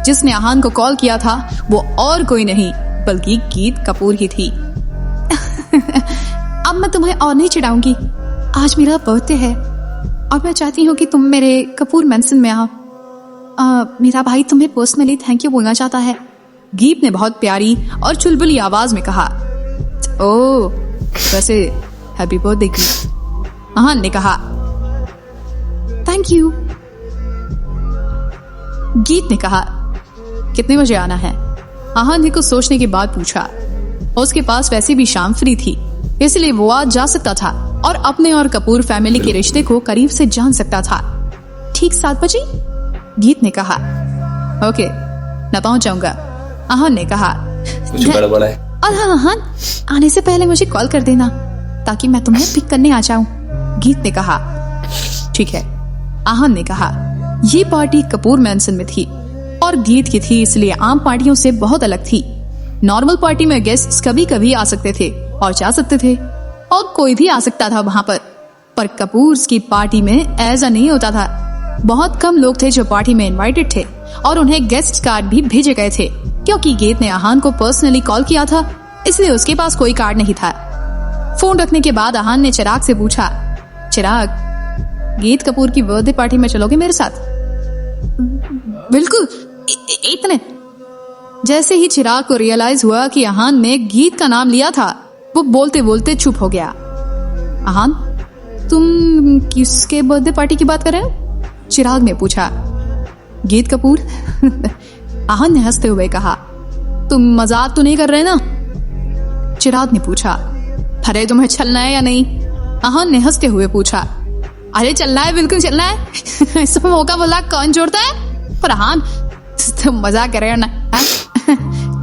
जिसने आहान को कॉल किया था वो और कोई नहीं बल्कि गीत कपूर ही थी। अब मैं तुम्हें और नहीं चिढ़ाऊंगी। आज मेरा बर्थडे है और मैं चाहती हूँ कि तुम मेरे कपूर मेंशन में आओ। मेरा भाई तुम्हें पर्सनली थैंक यू बोलना चाहता है, गीत ने बहुत प्यारी और चुलबुली आवाज में कहा। ओह, वैसे हैप्पी बर्थडे गीत, आहान ने कहा। थैंक यू, गीत ने कहा। कितने बजे आना है? आहान ने कुछ सोचने के बाद पूछा। उसके पास वैसे भी शाम फ्री थी, इसलिए वो आज जा सकता था और अपने और कपूर फैमिली के रिश्ते को करीब से जान सकता था। ठीक 7 बजे, गीत ने कहा। ओके, मैं पहुंच जाऊंगा। आहान ने कहा। कुछ गड़बड़ है। और हाँ आहान, आने से पहले मुझे कॉल कर देना ताकि मैं तुम्हें पिक करने आ जाऊं, गीत ने कहा। ठीक है, आहान ने कहा। ये पार्टी कपूर मैंसन में थी और गीत की थी, इसलिए आम पार्टियों से बहुत अलग थी। नॉर्मल पार्टी में गेस्ट्स कभी कभी आ सकते थे और जा सकते थे और कोई भी आ सकता था वहां पर कपूर की पार्टी में ऐसा नहीं होता था। बहुत कम लोग थे जो पार्टी में इनवाइटेड थे और उन्हें गेस्ट कार्ड भी भेजे गए थे। क्योंकि गीत ने आहान को पर्सनली कॉल किया था, इसलिए उसके पास कोई कार्ड नहीं था। फोन रखने के बाद आहान ने चिराग से पूछा, चिराग, गीत कपूर की बर्थडे पार्टी में चलोगे मेरे साथ? बिल्कुल। इतने जैसे ही चिराग को रियलाइज हुआ कि आहान ने गीत का नाम लिया था, वो बोलते बोलते चुप हो गया। आहान, तुम किसके बर्थडे पार्टी की बात कर रहे हो? चिराग ने पूछा। गीत कपूर। आहान ने हंसते हुए कहा। तुम मजाक तो नहीं कर रहे ना? चिराग ने पूछा। अरे तुम्हें चलना है या नहीं? आहान ने हंसते हुए पूछा। अरे चलना है, बिल्कुल चलना है। इसमें मौका बोला कौन जोड़ता है? पर आहान, तुम मजाक कर रहे हो ना?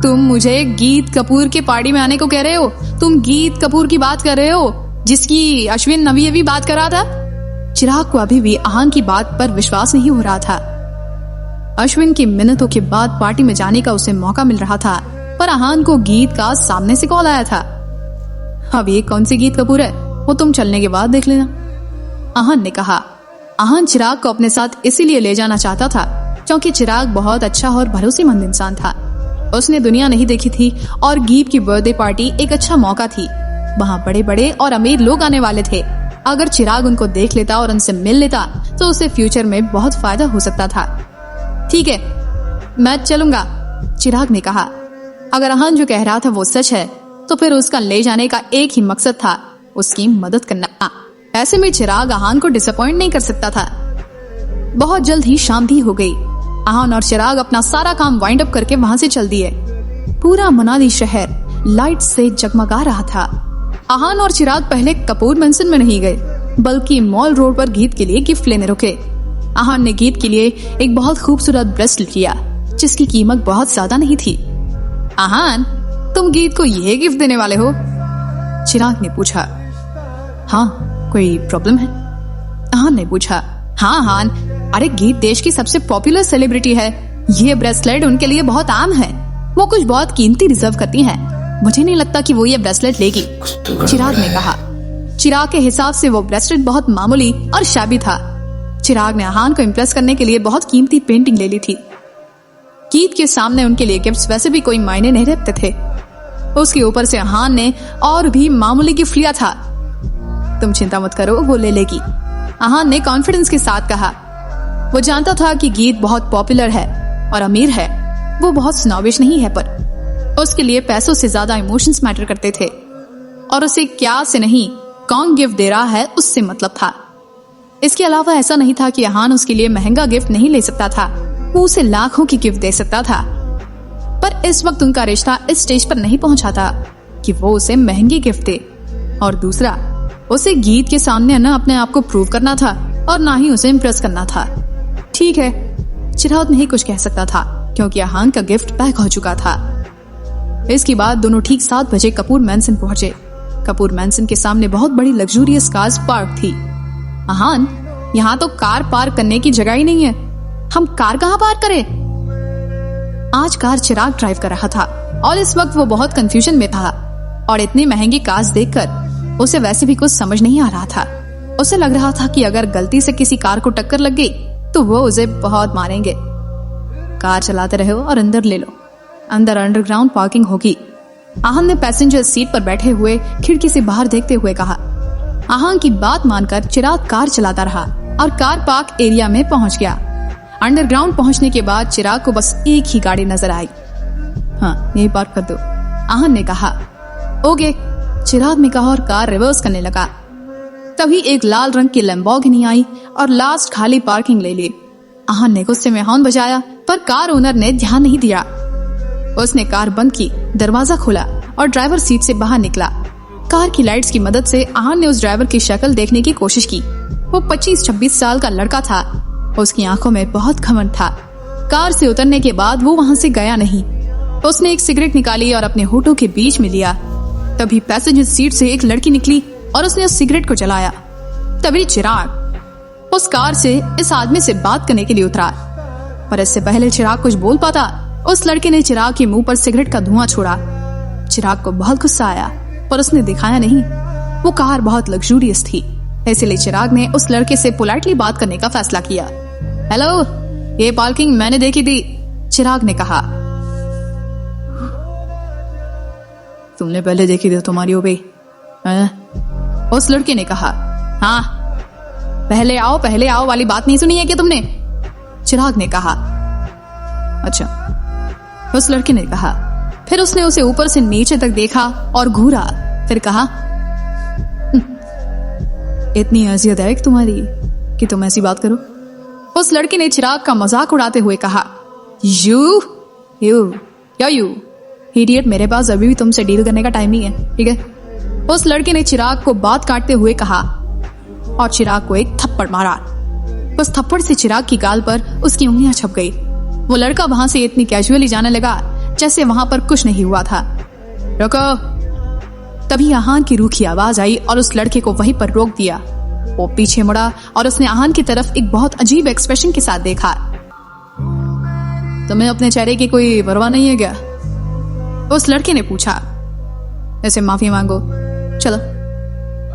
तुम मुझे गीत कपूर के पार्टी में आने को कह रहे हो? तुम गीत कपूर की बात कर रहे हो जिसकी अश्विन नबी अभी बात कर रहा था? चिराग को अभी भी आहान की बात पर विश्वास नहीं हो रहा था। अश्विन की मिन्नतों के बाद पार्टी में जाने का उसे मौका मिल रहा था, पर आहान को गीत का सामने से कॉल आया था। अब ये कौन सी गीत कपूर है, वो तुम चलने के बाद देख लेना, आहान ने कहा। आहान चिराग को अपने साथ इसीलिए ले जाना चाहता था क्योंकि चिराग बहुत अच्छा और भरोसेमंद इंसान था। उसने दुनिया नहीं देखी थी और गीत की बर्थडे पार्टी एक अच्छा मौका थी। वहाँ बड़े बड़े और अमीर लोग आने वाले थे। अगर चिराग उनको देख लेता और उनसे मिल लेता तो उसे फ्यूचर में बहुत फायदा हो सकता था। ठीक है, मैं चलूंगा, चिराग ने कहा। अगर आहान जो कह रहा था वो सच है तो फिर उसका ले जाने का एक ही मकसद था, उसकी मदद करना। ऐसे में चिराग आहान को डिसअपॉइंट नहीं कर सकता था। बहुत जल्द ही शाम भी हो गई। आहान और चिराग अपना सारा काम वाइंड अप करके वहां से चल दिए। पूरा मनाली शहर लाइट से जगमगा रहा था। आहान और चिराग पहले कपूर मैंसन में नहीं गए बल्कि मॉल रोड पर गीत के लिए गिफ्ट लेने रुके। आहान ने गीत के लिए एक बहुत खूबसूरत ब्रेसलेट लिया जिसकी कीमत बहुत ज्यादा नहीं थी। आहान, तुम गीत को ये गिफ्ट देने वाले हो? चिराग ने पूछा। हाँ, कोई प्रॉब्लम है? आहान ने पूछा। हाँ आहान, अरे गीत देश की सबसे पॉपुलर सेलिब्रिटी है। ये ब्रेसलेट उनके लिए बहुत आम है। वो कुछ बहुत कीमती डिजर्व करती हैं। मुझे नहीं लगता कि वो ये ब्रेसलेट लेगी, चिराग ने कहा। चिराग के हिसाब से वो ब्रेसलेट बहुत मामूली और शाबी था। चिराग ने आहान को इम्प्रेस करने के लिए बहुत कीमती पेंटिंग ले ली थी। गीत के सामने उनके लिए गिफ्ट्स वैसे भी कोई मायने नहीं रखते थे। उसके ऊपर से आहान ने और भी मामूली गिफ्ट लिया था। तुम चिंता मत करो, वो ले लेगी, आहान ने कॉन्फिडेंस के साथ कहा। वो जानता था कि गीत बहुत पॉपुलर है और अमीर है। वो बहुत स्नॉबिश नहीं है, पर उसके लिए पैसों से ज्यादा इमोशंस मैटर करते थे और उसे क्या से नहीं कौन गिफ्ट दे रहा है उससे मतलब था। इसके अलावा ऐसा नहीं था कि आहान उसके लिए महंगा गिफ्ट नहीं ले सकता था। वो उसे लाखों की गिफ्ट दे सकता था, पर इस वक्त उनका रिश्ता इस स्टेज पर नहीं पहुंचा था कि वो उसे महंगी गिफ्ट दे। और दूसरा, उसे गीत के सामने न अपने आप को प्रूव करना था और ना ही उसे इम्प्रेस करना था। ठीक है, चिराग नहीं कुछ कह सकता था क्योंकि आहान का गिफ्ट पैक हो चुका था। इसके बाद दोनों ठीक 7 बजे कपूर मैंसन पहुंचे। कपूर मैंसन के सामने बहुत बड़ी लग्जूरियस कार्स पार्क थी। आहान, यहाँ तो कार पार्क करने की जगह ही नहीं है, हम कार कहाँ पार्क करें? आज कार चिराग ड्राइव कर रहा था और इस वक्त वो बहुत कंफ्यूजन में था और इतनी महंगी कार्स देखकर उसे वैसे भी कुछ समझ नहीं आ रहा था। उसे लग रहा था कि अगर गलती से किसी कार को टक्कर लग गई तो वो उसे बहुत मारेंगे। कार चलाते रहो और अंदर ले लो, अंदर अंडरग्राउंड पार्किंग होगी, आहान ने पैसेंजर सीट पर बैठे हुए खिड़की से बाहर देखते हुए कहा। आहान की बात मानकर चिराग कार चलाता रहा और कार पार्क एरिया में पहुंच गया। अंडरग्राउंड पहुंचने के बाद चिराग को बस एक ही गाड़ी नजर आई। हाँ, यही पार्क कर दो, आहान ने कहा। ओके, चिराग ने कहा और कार रिवर्स करने लगा। तभी एक लाल रंग की लैम्बोर्गिनी आई और लास्ट खाली पार्किंग ले ली। आहान ने गुस्से में हॉर्न बजाया पर कार ओनर ने ध्यान नहीं दिया। उसने कार बंद की, दरवाजा खोला और ड्राइवर सीट से बाहर निकला। कार की लाइट्स की मदद से आहान ने उस ड्राइवर की शक्ल देखने की कोशिश की। वो 25-26 साल का लड़का था। उसकी आंखों में बहुत घमंड था। कार से उतरने के बाद वो वहां से गया नहीं। उसने एक सिगरेट निकाली और अपने होठों के बीच में लिया। तभी पैसेंजर सीट से एक लड़की निकली और उसने उस सिगरेट को जलाया। तभी चिराग उस कार से इस आदमी से बात करने के लिए उतरा, पर इससे पहले चिराग कुछ बोल पाता, उस लड़के ने चिराग के मुंह पर सिगरेट का धुआं छोड़ा। चिराग को बहुत गुस्सा आया, पर उसने दिखाया नहीं। वो कार बहुत लग्जूरियस थी, इसलिए चिराग ने उस लड़के से पोलाइटली बात करने का फैसला किया। हेलो, ये पार्किंग मैंने देखी थी, चिराग ने कहा। तुमने पहले देखी थी तुम्हारी हो गई, उस लड़के ने कहा। हाँ, पहले आओ वाली बात नहीं सुनी है क्या तुमने, चिराग ने कहा। अच्छा, उस लड़के ने कहा। फिर उसने उसे ऊपर से नीचे तक देखा और घूरा, फिर कहा, इतनी हैसियत है कि तुम्हारी कि तुम ऐसी बात करो। उस लड़के ने चिराग का मजाक उड़ाते हुए कहा, यू इडियट, मेरे पास अभी भी तुमसे डील करने का टाइम ही है, ठीक है। उस लड़के ने चिराग को बात काटते हुए कहा और चिराग को एक थप्पड़ मारा। उस थप्पड़ से चिराग की गाल पर उसकी उंगलियां छप गई। वो लड़का वहां से इतनी कैजुअली जाने लगा जैसे वहां पर कुछ नहीं हुआ था। रुको। तभी आहान की रूखी आवाज आई और उस लड़के को वहीं पर रोक दिया। वो पीछे मुड़ा और उसने आहान की तरफ एक बहुत अजीब एक्सप्रेशन के साथ देखा। तुम्हें अपने चेहरे की कोई परवाह नहीं है क्या, उस लड़के ने पूछा। ऐसे माफी मांगो, चलो।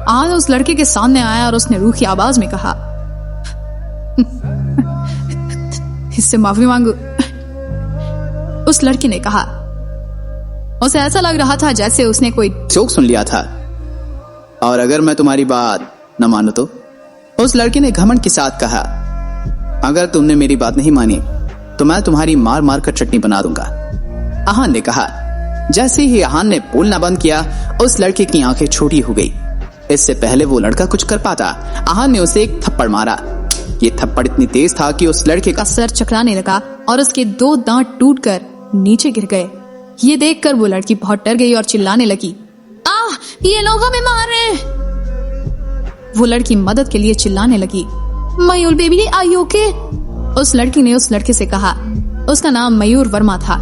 आहान उस लड़के के सामने आया और उसने रूखी आवाज में कहा, इससे माफी मांगो, उस लड़के ने कहा। उसे ऐसा लग रहा था जैसे उसने कोई जोक सुन लिया था। और अगर मैं तुम्हारी बात न मानूं तो, उस लड़के ने घमंड के साथ कहा, अगर तुमने मेरी बात नहीं मानी तो मैं तुम्हारी मार मार कर चटनी बना दूंगा, आहान ने कहा। जैसे ही आहान ने बोलना बंद किया, उस लड़के की आंखें छोटी हो गई। इससे पहले वो लड़का कुछ कर पाता, आहान ने उसे एक थप्पड़ मारा। ये थप्पड़ इतनी तेज था कि उस लड़के का सर चकराने लगा और उसके 2 दांत टूटकर नीचे गिर गए। ये देखकर वो लड़की बहुत डर गई और चिल्लाने लगी, ये लोग हमें मार रहे हैं। वो लड़की मदद के लिए चिल्लाने लगी, मयूर बेबी, आर यू ओके? उस लड़की ने उस लड़के से कहा। उसका नाम मयूर वर्मा था।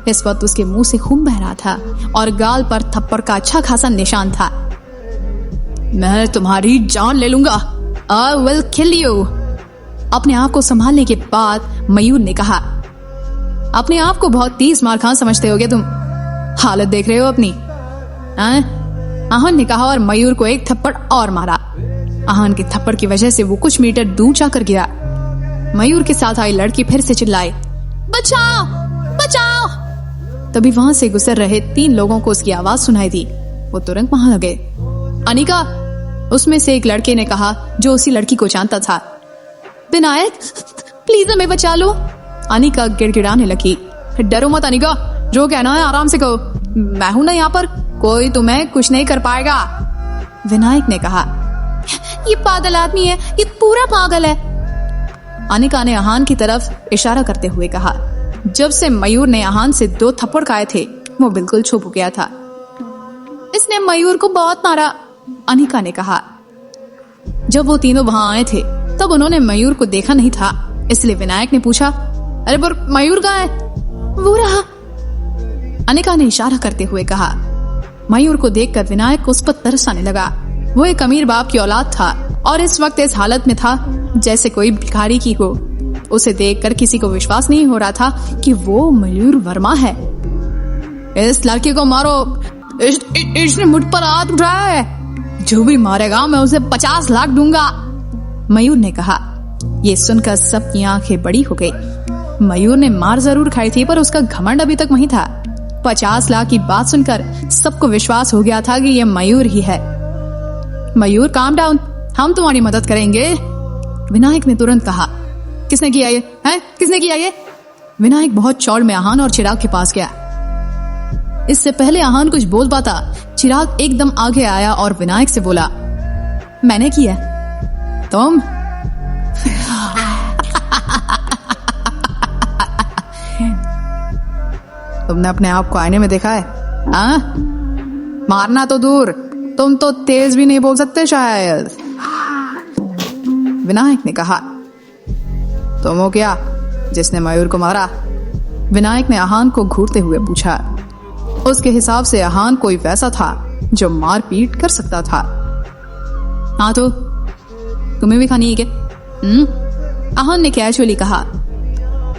इस वक्त उसके मुंह से खून बह रहा था और गाल पर थप्पड़ का अच्छा खासा निशान था। मैं तुम्हारी जान ले लूंगा, आई विल किल यू। अपने आप को संभालने के बाद मयूर ने कहा, अपने आप को बहुत तेज मार खां समझते होगे तुम, हालत देख रहे हो अपनी, आहान ने कहा और मयूर को एक थप्पड़ और मारा। आहान के थप्पड़ की वजह से वो कुछ मीटर दूर जाकर गिरा। मयूर के साथ आई लड़की फिर से चिल्लाई, बचाओ बचाओ। तभी वहां से गुजर रहे 3 लोगों को उसकी आवाज सुनाई दी। वो तुरंत वहां लगे। अनिका, उसमें से एक लड़के ने कहा जो उसी लड़की को जानता था। विनायक, प्लीज हमें बचा लो। अनिका गिड़गिड़ाने लगी। डरो मत अनिका, जो कहना है आराम से कहो, मैं हूं ना यहाँ पर, कोई तुम्हें कुछ नहीं कर पाएगा, विनायक ने कहा। ये पागल आदमी है, ये पूरा पागल है, अनिका ने आहान की तरफ इशारा करते हुए कहा। जब से मयूर ने आहान से 2 थप्पड़ खाए थे, वो बिल्कुल चुप हो गया था। इसने मयूर को बहुत मारा, अनिका ने कहा। जब वो तीनों वहां आए थे तब उन्होंने मयूर को देखा नहीं था, इसलिए विनायक ने पूछा, अरे पर मयूर कहाँ है? वो रहा, अनिका ने इशारा करते हुए कहा। मयूर को देखकर विनायक को उस पर तरस आने लगा। वो एक अमीर बाप की औलाद था और इस वक्त इस हालत में था जैसे कोई भिखारी की हो। उसे देखकर किसी को विश्वास नहीं हो रहा था कि वो मयूर वर्मा है। इस लड़के को मारो, इसने मुझ पर हाथ उठाया है, जो भी मारेगा मैं उसे 50 लाख दूंगा, मयूर ने कहा। ये सुनकर सबकी आंखें बड़ी हो गई। मयूर ने मार जरूर खाई थी पर उसका घमंड अभी तक वहीं था। 50 लाख की बात सुनकर सबको विश्वास हो गया था कि यह मयूर ही है। मयूर काम डाउन, हम तुम्हारी मदद करेंगे, विनायक ने तुरंत कहा। किसने किया ये? किसने किया ये? विनायक बहुत चौड़ में आहान और चिराग के पास गया। इससे पहले आहान कुछ बोल पाता, चिराग एकदम आगे आया और विनायक से बोला, मैंने किया। तुम? तुमने अपने आप को आईने में देखा है? मारना तो दूर, तुम तो तेज भी नहीं बोल सकते शायद, विनायक ने कहा। तुम हो क्या जिसने मयूर को मारा? विनायक ने आहान को घूरते हुए पूछा। उसके हिसाब से आहान कोई वैसा था जो मार पीट कर सकता था। हाँ तो तुम्हें भी खानी है क्या? आहान ने कैजुअली कहा।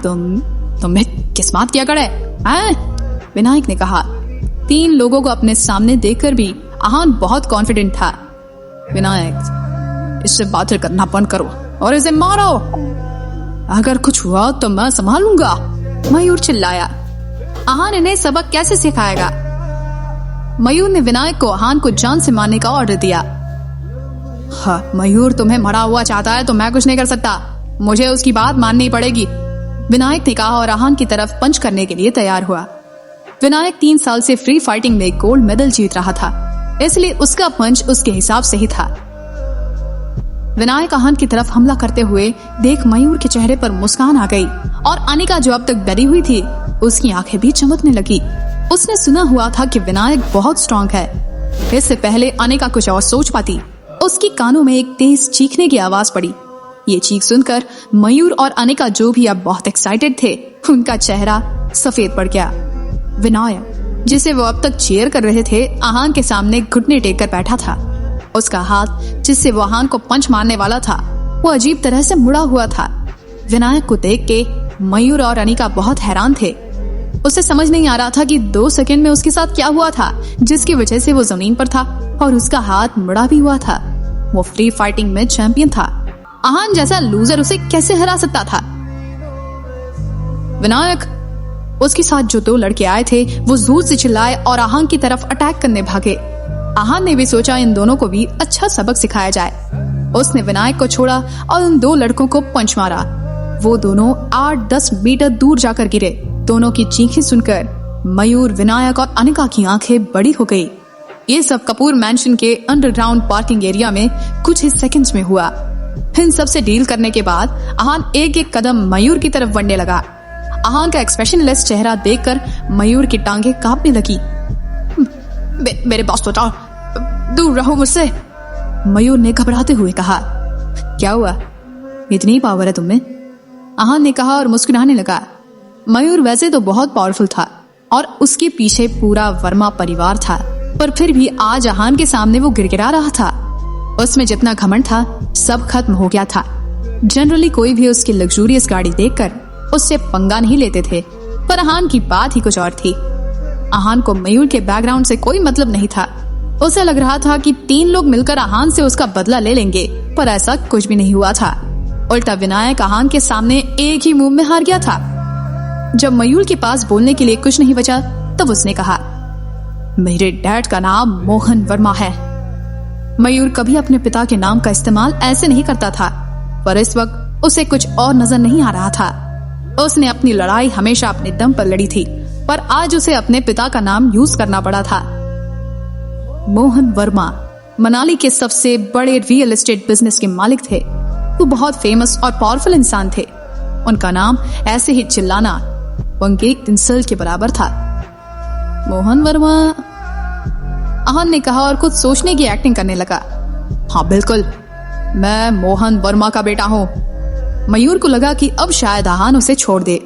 तुमने किस बात किया करे? विनायक ने कहा। 3 लोगों को अपने सामने देखकर भी आहान बहुत कॉन्फिडेंट था। विनायक, इससे बातें करना बंद करो और इसे मारो। अगर कुछ हुआ तो मैं संभालूंगा, मयूर चिल्लाया। आहान इन्हें सबक कैसे सिखाएगा? मयूर ने विनायक को आहान को जान से मारने का ऑर्डर दिया। हाँ, मयूर तुम्हें मरा हुआ चाहता है तो मैं कुछ नहीं कर सकता, मुझे उसकी बात माननी पड़ेगी, विनायक ने कहा और आहान की तरफ पंच करने के लिए तैयार हुआ। विनायक 3 साल से फ्री फाइटिंग में गोल्ड मेडल जीत रहा था, इसलिए उसका पंच उसके हिसाब से ही था। विनायक आहान की तरफ हमला करते हुए देख मयूर के चेहरे पर मुस्कान आ गई और अनिका जो अब तक डरी हुई थी उसकी आंखें भी चमकने लगी। उसने सुना हुआ था कि विनायक बहुत स्ट्रांग है। इससे पहले अनिका कुछ और सोच पाती, उसकी कानों में एक तेज चीखने की आवाज पड़ी। ये चीख सुनकर मयूर और अनिका जो भी अब बहुत एक्साइटेड थे, उनका चेहरा सफेद पड़ गया। विनायक, जिसे वो अब तक चीयर कर रहे थे, आहान के सामने घुटने टेक कर बैठा था। उसका हाथ जिससे वो आहान को पंच मारने वाला था वो अजीब तरह से मुड़ा हुआ था। विनायक को देख के मयूर और अनिका बहुत हैरान थे। उसे समझ नहीं आ रहा था कि 2 सेकंड में उसके साथ क्या हुआ था जिसकी वजह से वो जमीन पर था और उसका हाथ मुड़ा भी हुआ था। वो फ्री फाइटिंग में चैंपियन था। आहान जैसा लूजर उसे कैसे हरा सकता था? विनायक, उसके साथ जो 2 लड़के आए थे वो जोर से चिल्लाए और आहान की तरफ अटैक करने भागे। आहान ने भी सोचा इन दोनों को भी अच्छा सबक सिखाया जाए। उसने विनायक को छोड़ा और उन 2 लड़कों को पंच मारा। वो दोनों 8-10 मीटर दूर जाकर गिरे। दोनों की चीखें सुनकर मयूर, विनायक और अनिका की आंखें बड़ी हो गई। ये सब कपूर मैंशन के अंडरग्राउंड पार्किंग एरिया में कुछ ही सेकंड्स में हुआ। इन सब से डील करने के बाद आहान एक कदम मयूर की तरफ बढ़ने लगा। आहान का एक्सप्रेशनलेस चेहरा देखकर मयूर की टांगें कांपने लगी। मेरे पास तो दूर रहो मुझसे, मयूर ने घबराते हुए कहा। क्या हुआ, इतनी पावर है तुम्हें? आहान ने कहा और मुस्कुराने लगा। मयूर वैसे तो बहुत पावरफुल था और उसके पीछे पूरा वर्मा परिवार था, पर फिर भी आज आहान के सामने वो गिड़गिड़ा रहा था। उसमें जितना घमंड था सब खत्म हो गया था। जनरली कोई भी उसकी लग्जूरियस गाड़ी देखकर उससे पंगा नहीं लेते थे, पर आहान की बात ही कुछ और थी। आहान को मयूर के बैकग्राउंड से कोई मतलब नहीं था। उसे लग रहा था कि 3 लोग मिलकर आहान से उसका बदला ले लेंगे, पर ऐसा कुछ भी नहीं हुआ था। उल्टा विनायक आहान के सामने एक ही मूव में हार गया था। जब मयूर के पास बोलने के लिए कुछ नहीं बचा तब उसने कहा, मेरे डैड का नाम मोहन वर्मा है। मयूर कभी अपने पिता के नाम का इस्तेमाल ऐसे नहीं करता था, पर इस वक्त उसे कुछ और नजर नहीं आ रहा था। उसने अपनी लड़ाई हमेशा अपने दम पर लड़ी थी, पर आज उसे अपने पिता का नाम यूज करना पड़ा था। मोहन वर्मा मनाली के सबसे बड़े रियल एस्टेट बिजनेस के मालिक थे। वो बहुत फेमस और पावरफुल इंसान थे। उनका नाम ऐसे ही चिल्लाना उनके इंसल्ट के बराबर था। मोहन वर्मा, आहान ने कहा और कुछ सोचने की एक्टिंग करने लगा। हाँ बिल्कुल, मैं मोहन वर्मा का बेटा हूँ। मयूर को लगा कि अब शायद आहान उसे छोड़ दे।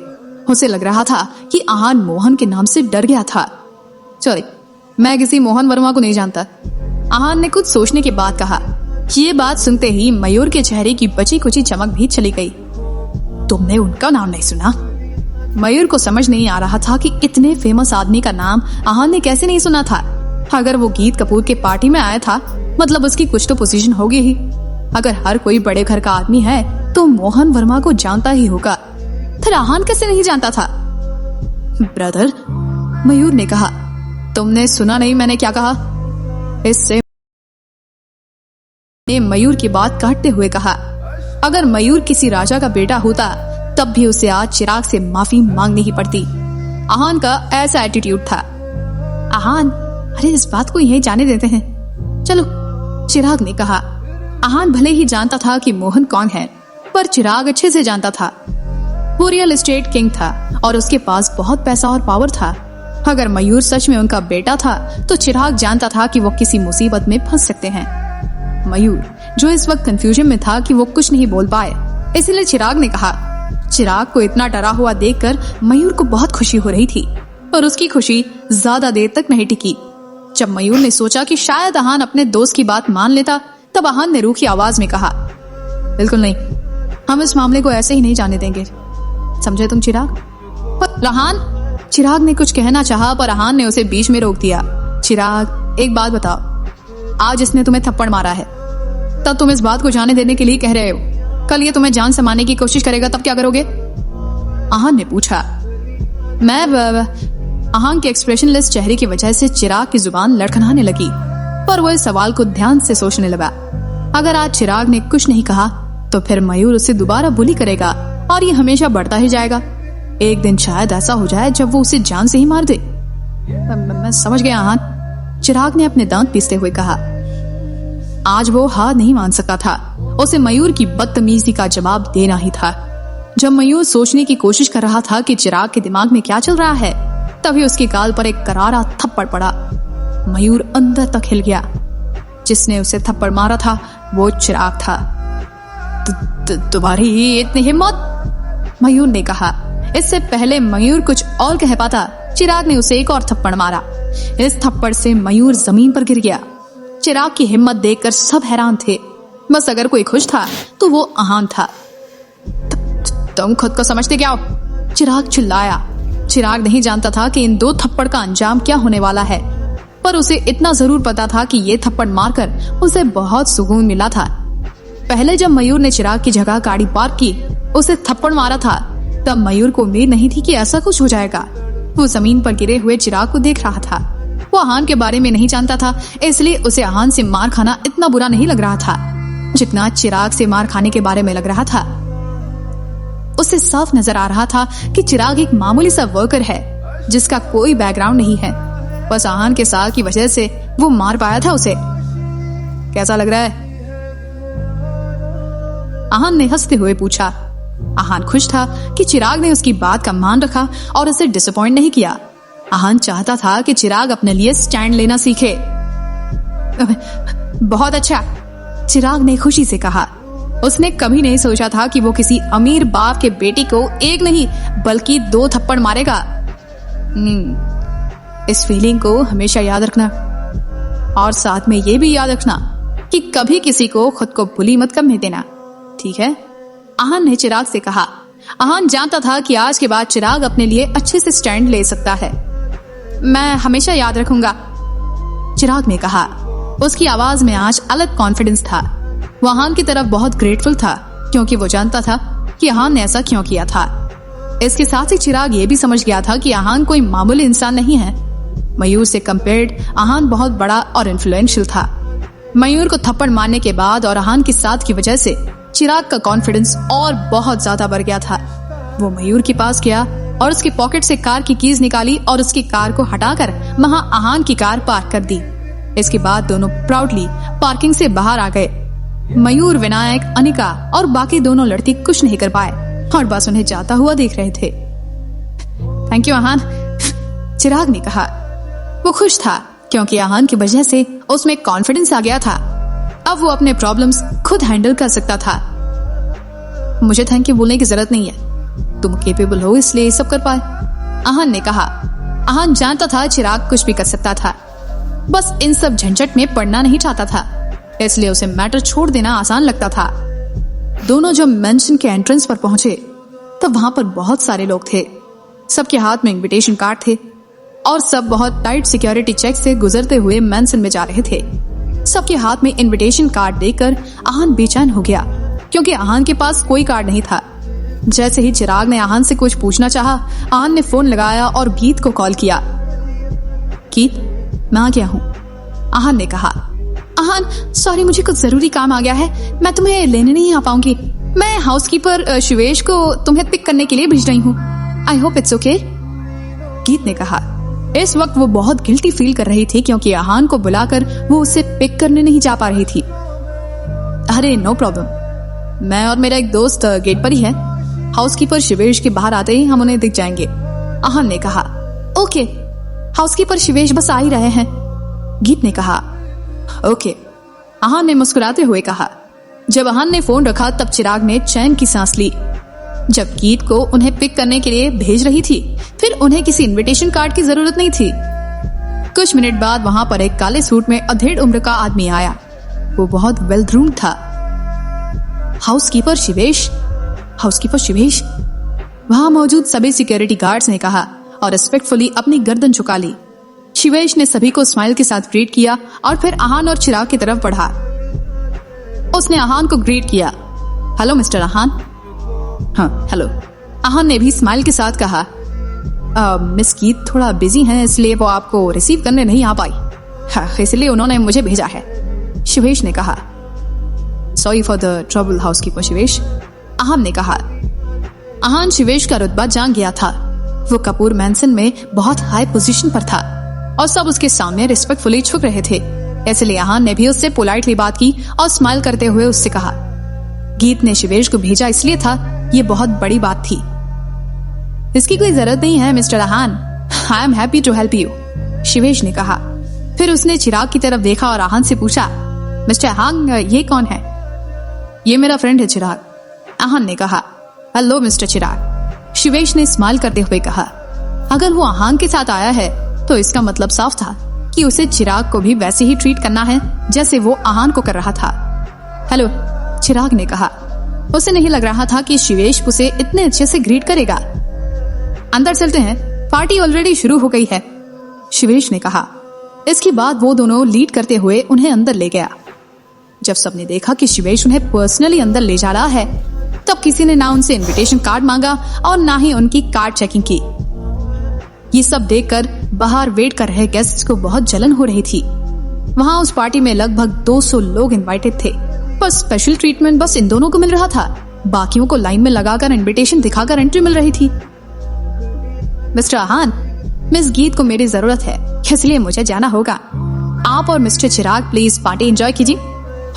उसे लग रहा था कि आहान मोहन के नाम से डर गया था। सॉरी, मैं किसी मोहन वर्मा को नहीं जानता, आहान ने कुछ सोचने के बाद कहा। ये बात सुनते ही मयूर के चेहरे की बची कुची चमक भी चली गई। तुमने उनका नाम नहीं सुना? मयूर को समझ नहीं आ रहा था कि इतने फेमस आदमी का नाम आहान ने कैसे नहीं सुना था। अगर वो गीत कपूर के पार्टी में आया था मतलब उसकी कुछ तो पोजीशन होगी ही। अगर हर कोई बड़े घर का आदमी है तो मोहन वर्मा को जानता ही होगा, फिर आहान कैसे नहीं जानता था? ब्रदर, मयूर ने कहा। तुमने सुना नहीं मैंने क्या कहा? इससे ने मयूर की बात काटते हुए कहा। अगर मयूर किसी राजा का बेटा होता तब भी उसे आज चिराग से माफी मांगनी ही पड़ती। आहान का ऐसा एटीट्यूड था। आहान, अरे इस बात को यही जाने देते हैं, चलो, चिराग ने कहा। आहान भले ही जानता था कि मोहन कौन है, पर चिराग अच्छे से जानता था। वो रियल एस्टेट किंग था और उसके पास बहुत पैसा और पावर था। अगर मयूर सच में उनका बेटा था तो चिराग जानता था कि वो किसी मुसीबत में फंस सकते हैं। मयूर, जो इस वक्त कंफ्यूजन में था कि वो कुछ नहीं बोल पाए, इसलिए चिराग ने कहा, चिराग को इतना डरा हुआ देखकर मयूर को बहुत खुशी हो रही थी, पर उसकी खुशी ज्यादा देर तक नहीं टिकी। जब मयूर ने सोचा कि शायद आहान अपने दोस्त की बात मान लेता, तब आहान ने रूखी आवाज में कहा, बिल्कुल नहीं, हम इस मामले को ऐसे ही नहीं जाने देंगे, समझे तुम चिराग? पर आहान, चिराग ने कुछ कहना चाहा पर आहान ने उसे बीच में रोक दिया। चिराग, एक बात बताओ, आज इसने तुम्हें थप्पड़ मारा है, तब तुम इस बात को जाने देने के लिए कह रहे हो, कल ये तुम्हें जान से मारने की कोशिश करेगा तब क्या करोगे? आहान ने पूछा। आहान के एक्सप्रेशनलेस चेहरे की वजह से चिराग की जुबान लड़खड़ाने लगी, पर वो इस सवाल को ध्यान से सोचने लगा। अगर आज चिराग ने कुछ नहीं कहा तो फिर मयूर उसे दोबारा बुली करेगा और ये हमेशा बढ़ता ही जाएगा। एक दिन शायद ऐसा हो जाए जब वो उसे जान से ही मार दे। मैं समझ गया आहान, चिराग ने अपने दांत पीसते हुए कहा। आज वो हार नहीं मान सका था, उसे मयूर की बदतमीजी का जवाब देना ही था। जब मयूर सोचने की कोशिश कर रहा था कि चिराग के दिमाग में क्या चल रहा है, तभी उसके गाल पर एक करारा थप्पड़ पड़ा। मयूर अंदर तक हिल गया। जिसने उसे थप्पड़ मारा था वो चिराग था। तुम्हारी इतनी हिम्मत, मयूर ने कहा। इससे पहले मयूर कुछ और कह पाता, चिराग ने उसे एक और थप्पड़ मारा। इस थप्पड़ से मयूर जमीन पर गिर गया। चिराग की हिम्मत देखकर सब हैरान थे, बस अगर कोई खुश था तो वो आहान था। तुम खुद को समझते क्या हो? चिराग चिल्लाया। चिराग नहीं जानता था कि इन दो थप्पड़ का अंजाम क्या होने वाला है, पर उसे इतना जरूर पता था कि ये थप्पड़ मारकर उसे बहुत सुकून मिला था। पहले जब मयूर ने चिराग की जगह गाड़ी पार्क की, उसे थप्पड़ मारा था, तब मयूर को उम्मीद नहीं थी कि ऐसा कुछ हो जाएगा। वो जमीन पर गिरे हुए चिराग को देख रहा था। वो आहान के बारे में नहीं जानता था, इसलिए उसे आहान से मार खाना इतना बुरा नहीं लग रहा था जितना चिराग से मार खाने के बारे में लग रहा था। उसे साफ नजर आ रहा था कि चिराग एक मामूली सा वर्कर है जिसका कोई बैकग्राउंड नहीं है, बस आहान के साथ की वजह से वो मार पाया था उसे। कैसा लग रहा है? आहान ने हंसते हुए पूछा। आहान खुश था कि चिराग ने उसकी बात का मान रखा और उसे डिसअपॉइंट नहीं किया। आहान चाहता था कि चिराग अपने लिए स्टैंड लेना सीखे। बहुत अच्छा, चिराग ने खुशी से कहा। उसने कभी नहीं सोचा था कि वो किसी अमीर बाप के बेटी को एक नहीं बल्कि 2 थप्पड़ मारेगा। इस फीलिंग को हमेशा याद रखना, और साथ में ये भी याद रखना कि कभी किसी को खुद को बुली मत करने देना, ठीक है? आहान ने चिराग से कहा। आहान जानता था कि आज के बाद चिराग अपने लिए अच्छे से स्टैंड ले सकता है। मैं हमेशा याद रखूंगा, चिराग ने कहा। उसकी आवाज में आज अलग कॉन्फिडेंस था। वो आहान की तरफ बहुत ग्रेटफुल था क्योंकि वो जानता था कि आहान ने ऐसा क्यों किया था। इसके साथ ही चिराग ये भी समझ गया था कि आहान कोई मामूली इंसान नहीं है। मयूर से कंपेयर्ड आहान बहुत बड़ा और इन्फ्लुएंशियल था। मयूर को थप्पड़ मारने के बाद और आहान के साथ की वजह से चिराग का कॉन्फिडेंस और बहुत ज्यादा बढ़ गया था। वो मयूर के पास गया और उसकी पॉकेट से कार की कीज निकाली और उसकी कार को हटाकर वहां आहान की कार पार्क कर दी। इसके बाद दोनों प्राउडली पार्किंग से बाहर आ गए। मयूर, विनायक, अनिका और बाकी दोनों लड़के कुछ नहीं कर पाए और बस उन्हें जाता हुआ देख रहे थे। थैंक यू आहान, चिराग ने कहा। वो खुश था क्योंकि आहान की वजह से उसमें कॉन्फिडेंस आ गया था। अब वो अपने प्रॉब्लम्स खुद हैंडल कर सकता था। मुझे थैंक यू बोलने की जरूरत नहीं है, तुम केपेबल हो इसलिए सब कर पाए, आहान ने कहा। आहान जानता था चिराग कुछ भी कर सकता था, बस इन सब झंझट में पड़ना नहीं चाहता था, इसलिए उसे मैटर छोड़ देना आसान लगता था। दोनों जब मेंशन के एंट्रेंस पर पहुंचे तब वहां पर बहुत सारे लोग थे। सबके हाथ में इनविटेशन कार्ड थे और सब बहुत टाइट सिक्योरिटी चेक से गुजरते हुए मेंशन में जा रहे थे। सबके हाथ में इनविटेशन कार्ड देखकर आहान बेचैन हो गया क्योंकि आहान के पास कोई कार्ड नहीं था। जैसे ही चिराग ने आहान से कुछ पूछना चाहा, आहान ने फोन लगाया और गीत को कॉल किया। गीत, मैं आ गया हूँ, आहान ने कहा। आहान, सॉरी, मुझे कुछ जरूरी काम आ गया है, मैं तुम्हें लेने नहीं आ पाऊंगी। मैं हाउसकीपर शिवेश को तुम्हें पिक करने के लिए भेज रही हूँ। आई होप इट्स ओके, गीत ने कहा। इस वक्त वो बहुत गिल्टी फील कर रही थी क्योंकि आहान को बुलाकर वो उसे पिक करने नहीं जा पा रही थी। अरे नो प्रॉब्लम, मैं और मेरा एक दोस्त गेट पर ही है, हाउसकीपर शिवेश के बाहर आते ही हम उन्हें दिख जाएंगे, आहान ने कहा। ओके, हाउसकीपर शिवेश बस आ ही रहे हैं, गीत ने कहा। ओके, आहान ने मुस्कुराते हुए कहा। जब आहान ने फोन रखा तब चिराग ने चैन की सांस ली। जब गीत को उन्हें पिक करने के लिए भेज रही थी, फिर उन्हें किसी इनविटेशन कार्ड की जरूरत नहीं थी। कुछ मिनट बाद वहां पर एक काले सूट में अधेड़ उम्र का आदमी आया। वो बहुत वेल ग्रूम्ड था। हाउसकीपर शिवेश, हाउसकीपर शिवेश, वहां मौजूद सभी सिक्योरिटी गार्ड्स ने कहा और रिस्पेक्टफुली अपनी गर्दन झुका ली। शिवेश ने सभी को स्माइल के साथ ग्रीट किया और फिर आहान और चिराग की तरफ बढ़ा। उसने आहान को ग्रीट किया। Hello mister Aahan. हाँ हेलो। आहान ने भी स्माइल के साथ कहा। मिस गीत थोड़ा बिजी हैं, इसलिए वो आपको रिसीव करने नहीं आ पाई। हाँ, इसलिए उन्होंने मुझे भेजा है, शिवेश ने कहा। Sorry for the trouble housekeeper Shivesh, Aahan ने कहा। आहान शिवेश का रुतबा जान गया था। वो कपूर मैंसन में बहुत हाई पोजीशन पर था और सब उसके सामने रिस्पेक्टफुली झुक रहे थे, इसलिए आहान ने भी उससे पोलाइटली बात की और स्माइल करते हुए उससे कहा, गीत ने शिवेश को भेजा इसलिए था, ये बहुत बड़ी बात थी। इसकी कोई जरूरत नहीं है mister Aahan, I am happy to help you, Shivesh ने कहा। फिर उसने चिराग की तरफ देखा और आहान से पूछा, मिस्टर आहान ये कौन है? ये मेरा फ्रेंड है चिराग, आहान ने कहा। हेलो मिस्टर चिराग, शिवेश ने स्माइल करते हुए कहा। अगर वो आहान के साथ आया है तो इसका मतलब साफ था कि उसे चिराग को भी वैसे ही ट्रीट करना है जैसे वो आहान को कर रहा था। हेलो, चिराग ने कहा। उसे नहीं लग रहा था कि शिवेश उसे इतने अच्छे से ग्रीट करेगा। अंदर चलते हैं, पार्टी ऑलरेडी शुरू हो गई है, शिवेश ने कहा। इसके बाद वो दोनों लीड करते हुए उन्हें अंदर ले गया। जब सबने देखा कि शिवेश उन्हें पर्सनली अंदर ले जा रहा है, तब किसी ने ना उनसे इनविटेशन कार्ड मांगा और ना ही उनकी कार्ड चेकिंग की। ये सब देखकर बाहर वेट कर रहे गेस्ट्स को बहुत जलन हो रही थी। वहां उस पार्टी में लगभग 200 लोग इनवाइटेड थे, पर स्पेशल ट्रीटमेंट बस इन दोनों को मिल रहा था। बाकियों को लाइन में लगाकर इनविटेशन दिखाकर एंट्री मिल रही थी। मिस्टर आहान, मिस गीत को मेरी जरूरत है, इसलिए मुझे जाना होगा। आप और mister Chirag please party enjoy कीजिए,